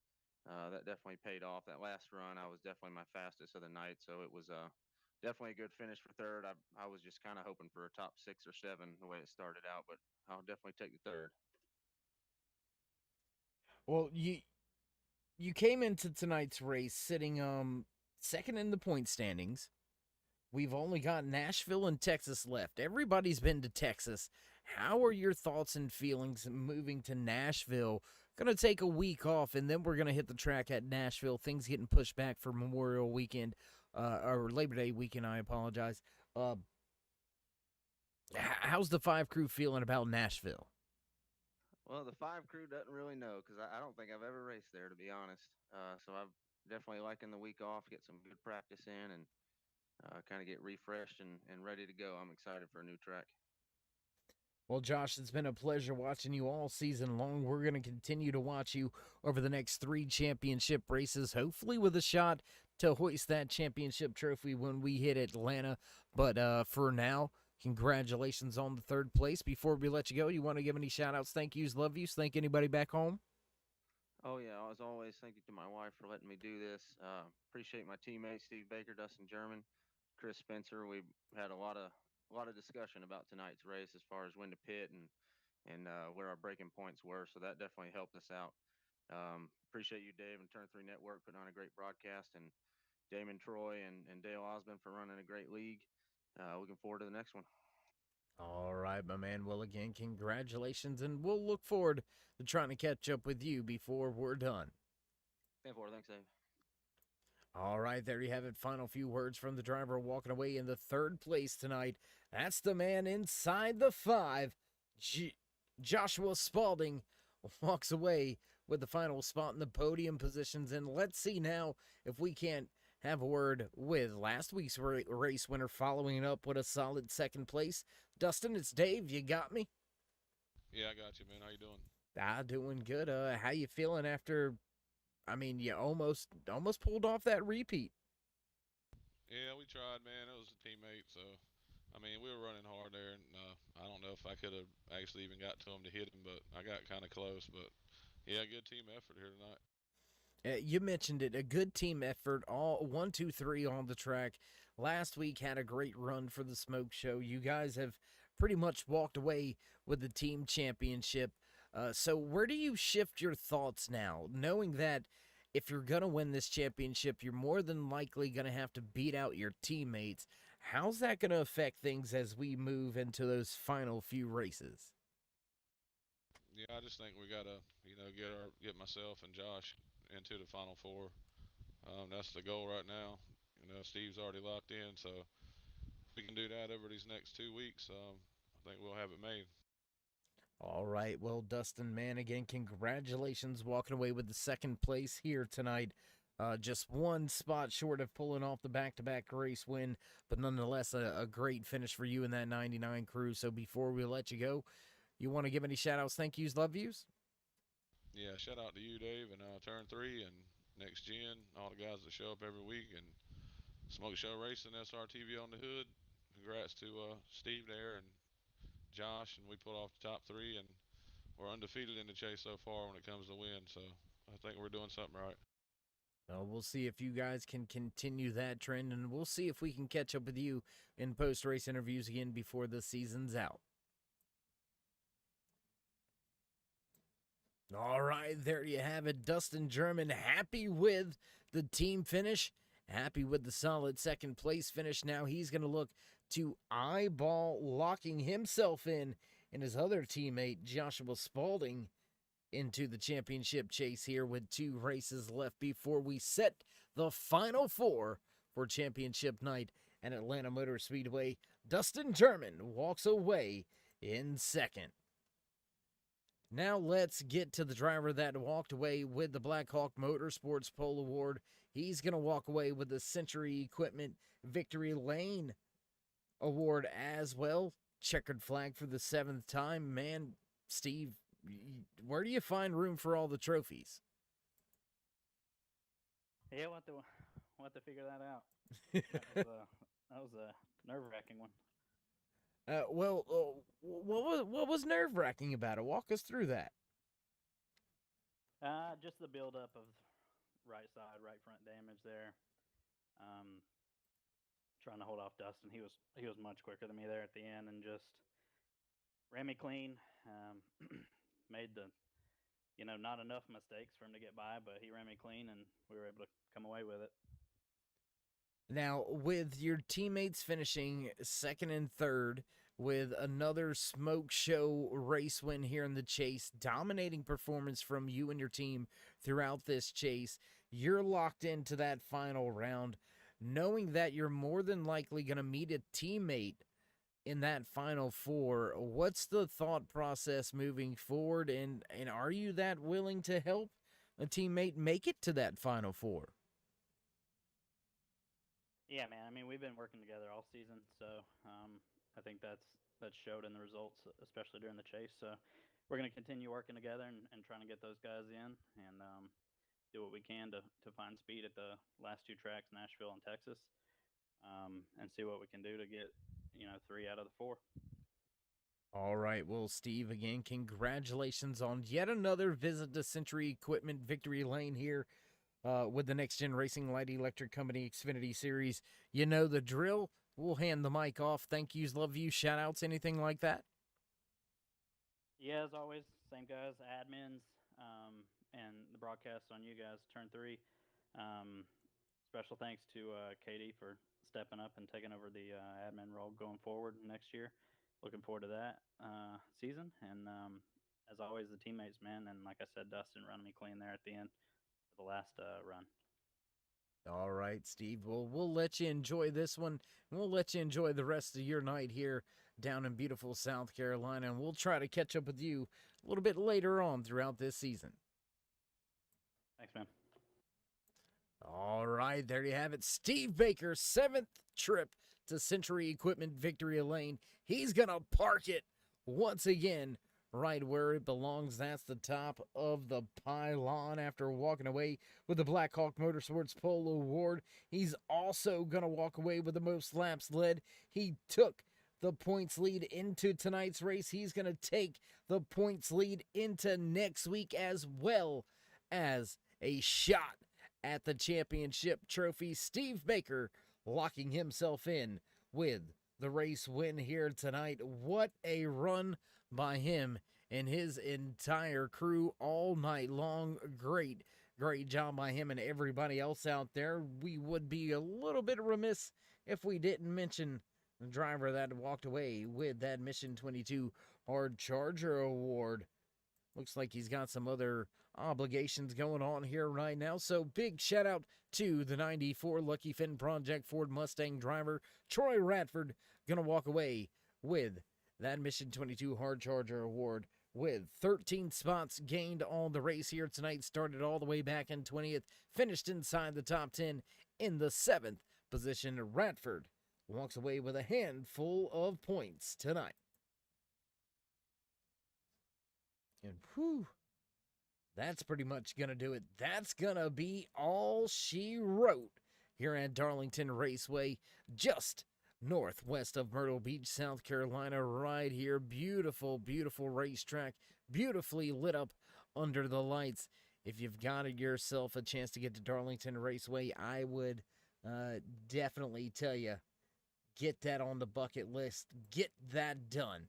that definitely paid off. That last run, I was definitely my fastest of the night, so it was definitely a good finish for third. I was just kind of hoping for a top 6 or 7 the way it started out, but I'll definitely take the third. Well, you came into tonight's race sitting second in the point standings. We've only got Nashville and Texas left. Everybody's been to Texas. How are your thoughts and feelings moving to Nashville? Going to take a week off, and then we're going to hit the track at Nashville. Things getting pushed back for Memorial Weekend, or Labor Day weekend, I apologize. How's the 5 crew feeling about Nashville? Well, the 5 crew doesn't really know because I don't think I've ever raced there, to be honest. So I've definitely liking the week off, get some good practice in, and kind of get refreshed and ready to go. I'm excited for a new track. Well, Josh, it's been a pleasure watching you all season long. We're going to continue to watch you over the next 3 championship races, hopefully with a shot to hoist that championship trophy when we hit Atlanta. But for now, congratulations on the 3rd place. Before we let you go, you want to give any shout-outs, thank yous, love yous, thank anybody back home? Oh, yeah, as always, thank you to my wife for letting me do this. Appreciate my teammates, Steve Baker, Dustin German, Chris Spencer. We had a lot of discussion about tonight's race as far as when to pit and where our breaking points were. So that definitely helped us out. Appreciate you, Dave, and Turn 3 Network putting on a great broadcast, and Damon Troy and Dale Osmond for running a great league. Looking forward to the next one. All right, my man. Well, again, congratulations, and we'll look forward to trying to catch up with you before we're done. Thanks, Dave. All right, there you have it. Final few words from the driver walking away in the 3rd place tonight. That's the man inside the 5. Joshua Spalding walks away with the final spot in the podium positions. And let's see now if we can't have a word with last week's race winner following it up with a solid 2nd place. Dustin, it's Dave. You got me? Yeah, I got you, man. How you doing? Doing good. How you feeling after, you almost pulled off that repeat? Yeah, we tried, man. It was a teammate, so we were running hard there, and I don't know if I could have actually even got to him to hit him, but I got kind of close. But yeah, good team effort here tonight. You mentioned it, a good team effort, all 1, 2, 3 on the track. Last week had a great run for the Smoke Show. You guys have pretty much walked away with the team championship. So where do you shift your thoughts now, knowing that if you're going to win this championship, you're more than likely going to have to beat out your teammates? How's that going to affect things as we move into those final few races? Yeah, I just think we gotta, get myself and Josh into the final 4. That's the goal right now. Steve's already locked in, so if we can do that over these next 2 weeks, I think we'll have it made. All right. Well, Dustin, man, again, congratulations walking away with the 2nd place here tonight. Just 1 spot short of pulling off the back-to-back race win, but nonetheless, a great finish for you and that 99 crew. So before we let you go, you want to give any shout-outs, thank yous, love yous? Yeah, shout out to you, Dave, and Turn 3 and Next Gen, all the guys that show up every week, and Smoke Show Racing, SRTV on the hood. Congrats to Steve there and Josh, and we pulled off the top 3, and we're undefeated in the chase so far when it comes to win. So I think we're doing something right. We'll see if you guys can continue that trend, and we'll see if we can catch up with you in post-race interviews again before the season's out. All right, there you have it. Dustin German happy with the team finish, happy with the solid second place finish. Now he's going to look to eyeball locking himself in and his other teammate, Joshua Spalding, into the championship chase here with 2 races left before we set the final 4 for championship night at Atlanta Motor Speedway. Dustin German walks away in second. Now let's get to the driver that walked away with the Blackhawk Motorsports Pole Award. He's going to walk away with the Century Equipment Victory Lane Award as well. Checkered flag for the 7th time. Man, Steve, where do you find room for all the trophies? Yeah, we'll have to figure that out. That was a nerve-wracking one. What was nerve-wracking about it? Walk us through that. Just the build-up of right side, right front damage there. Trying to hold off Dustin. He was much quicker than me there at the end, and just ran me clean. Made the, not enough mistakes for him to get by, but he ran me clean, and we were able to come away with it. Now, with your teammates finishing second and third, with another smoke show race win here in the chase, dominating performance from you and your team throughout this chase, you're locked into that final round, knowing that you're more than likely going to meet a teammate in that final 4. What's the thought process moving forward, and are you that willing to help a teammate make it to that final 4? Yeah, man. I mean, we've been working together all season, so I think that's showed in the results, especially during the chase. So we're going to continue working together and trying to get those guys in and do what we can to find speed at the last 2 tracks, Nashville and Texas, and see what we can do to get 3 out of the 4. All right, well, Steve, again, congratulations on yet another visit to Century Equipment Victory Lane here with the Next Gen Racing Light Electric Company Xfinity Series. You know the drill. We'll hand the mic off. Thank yous, love you, shout outs, anything like that? Yeah, as always, same guys, admins, and the broadcast on you guys, Turn 3. Special thanks to Katie for stepping up and taking over the admin role going forward next year. Looking forward to that season. And as always, the teammates, man. And like I said, Dustin running me clean there at the end of the last run. All right, Steve. Well, we'll let you enjoy this one. And we'll let you enjoy the rest of your night here down in beautiful South Carolina. And we'll try to catch up with you a little bit later on throughout this season. Thanks, man. All right, there you have it. Steve Baker, 7th trip to Century Equipment Victory Lane. He's going to park it once again right where it belongs. That's the top of the pylon after walking away with the Blackhawk Motorsports Pole Award. He's also going to walk away with the most laps led. He took the points lead into tonight's race. He's going to take the points lead into next week as well as a shot at the championship trophy. Steve Baker locking himself in with the race win here tonight. What a run by him and his entire crew all night long. Great job by him and everybody else out there. We would be a little bit remiss if we didn't mention the driver that walked away with that Mission 22 Hard Charger Award. Looks like he's got some other obligations going on here right now. So big shout out to the 94 Lucky Finn Project Ford Mustang driver, Troy Radford, gonna walk away with that Mission 22 Hard Charger Award with 13 spots gained on the race here tonight. Started all the way back in 20th, finished inside the top 10 in the 7th position. Radford walks away with a handful of points tonight. And whew, that's pretty much going to do it. That's going to be all she wrote here at Darlington Raceway, just northwest of Myrtle Beach, South Carolina, right here. Beautiful, beautiful racetrack, beautifully lit up under the lights. if you've got yourself a chance to get to Darlington Raceway, I would definitely tell you, get that on the bucket list. Get that done,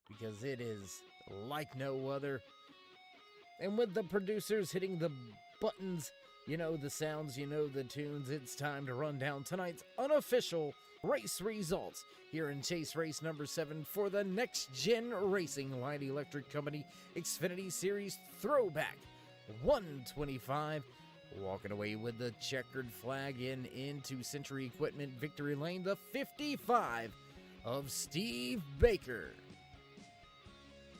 because it is like no other. And with the producers hitting the buttons, you know the sounds, you know the tunes, it's time to run down tonight's unofficial race results here in Chase Race number 7 for the Next Gen Racing Light Electric Company Xfinity Series Throwback 125. Walking away with the checkered flag into Century Equipment Victory Lane, the 55 of Steve Baker.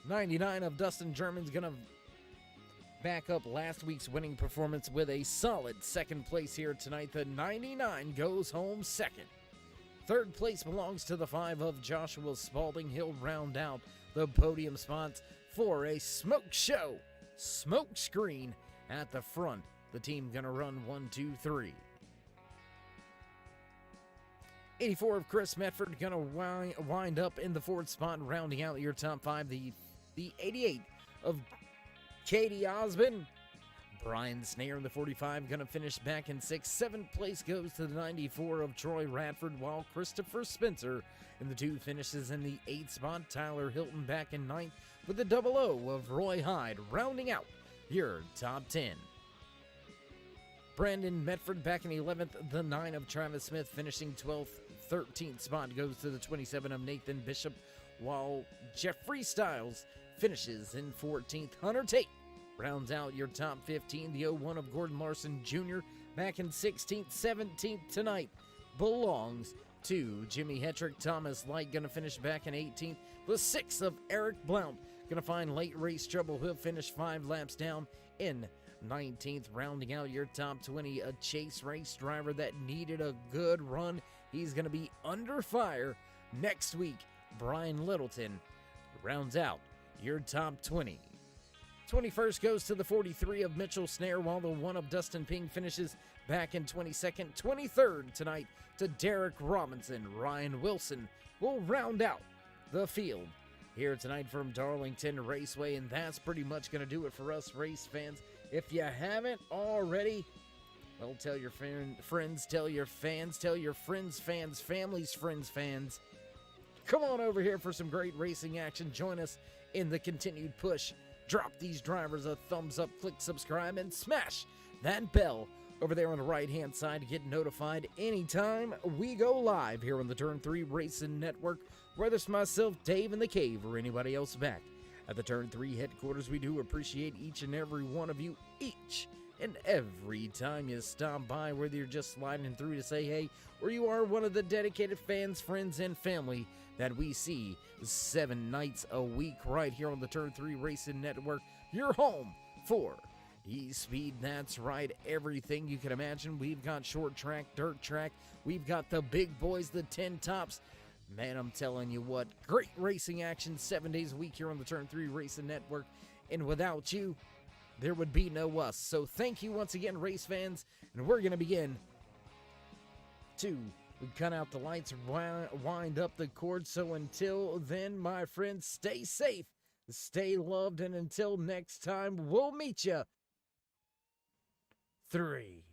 99 of Dustin German's going to back up last week's winning performance with a solid second place here tonight. The 99 goes home second. Third place belongs to the 5 of Joshua Spalding. He'll round out the podium spots for a smoke show, smoke screen at the front. The team gonna run 1, 2, 3. 84 of Chris Medford gonna wind up in the 4th spot, rounding out your top 5. The 88 of Katie Osmond. Brian Snare in the 45 gonna finish back in 6th. 7th place goes to the 94 of Troy Radford, while Christopher Spencer in the 2 finishes in the 8th spot. Tyler Hilton back in 9th with the 00 of Roy Hyde, rounding out your top 10. Brandon Medford back in 11th. The 9 of Travis Smith finishing 12th. 13th spot goes to the 27 of Nathan Bishop, while Jeffrey Stiles finishes in 14th. Hunter Tate rounds out your top 15. The 01 of Gordon Larson Jr. back in 16th. 17th tonight belongs to Jimmy Hetrick. Thomas Light going to finish back in 18th. The 6 of Eric Blount going to find late race trouble. He'll finish 5 laps down in 19th. Rounding out your top 20, a Chase Race driver that needed a good run. He's going to be under fire next week. Brian Littleton rounds out your top 20. 21st goes to the 43 of Mitchell Snare, while the 1 of Dustin Ping finishes back in 22nd. 23rd tonight to Derek Robinson. Ryan Wilson will round out the field here tonight from Darlington Raceway, and that's pretty much going to do it for us race fans. If you haven't already, well, tell your friends, tell your fans, tell your friends, fans, families, friends, fans. Come on over here for some great racing action. Join us in the continued push. Drop these drivers a thumbs up, click subscribe, and smash that bell over there on the right-hand side to get notified anytime we go live here on the Turn 3 Racing Network, whether it's myself, Dave in the Cave, or anybody else back at the Turn 3 headquarters. We do appreciate each and every one of you, each and every time you stop by, whether you're just sliding through to say hey, or you are one of the dedicated fans, friends, and family that we see 7 nights a week right here on the Turn 3 Racing Network, your home for E-Speed. That's right, everything you can imagine. We've got short track, dirt track, we've got the big boys, the 10 tops. Man, I'm telling you what, great racing action 7 days a week here on the Turn 3 Racing Network. And without you, there would be no us. So thank you once again, race fans. And we're going to begin to cut out the lights, wind up the cord. So until then, my friends, stay safe, stay loved. And until next time, we'll meet you 3.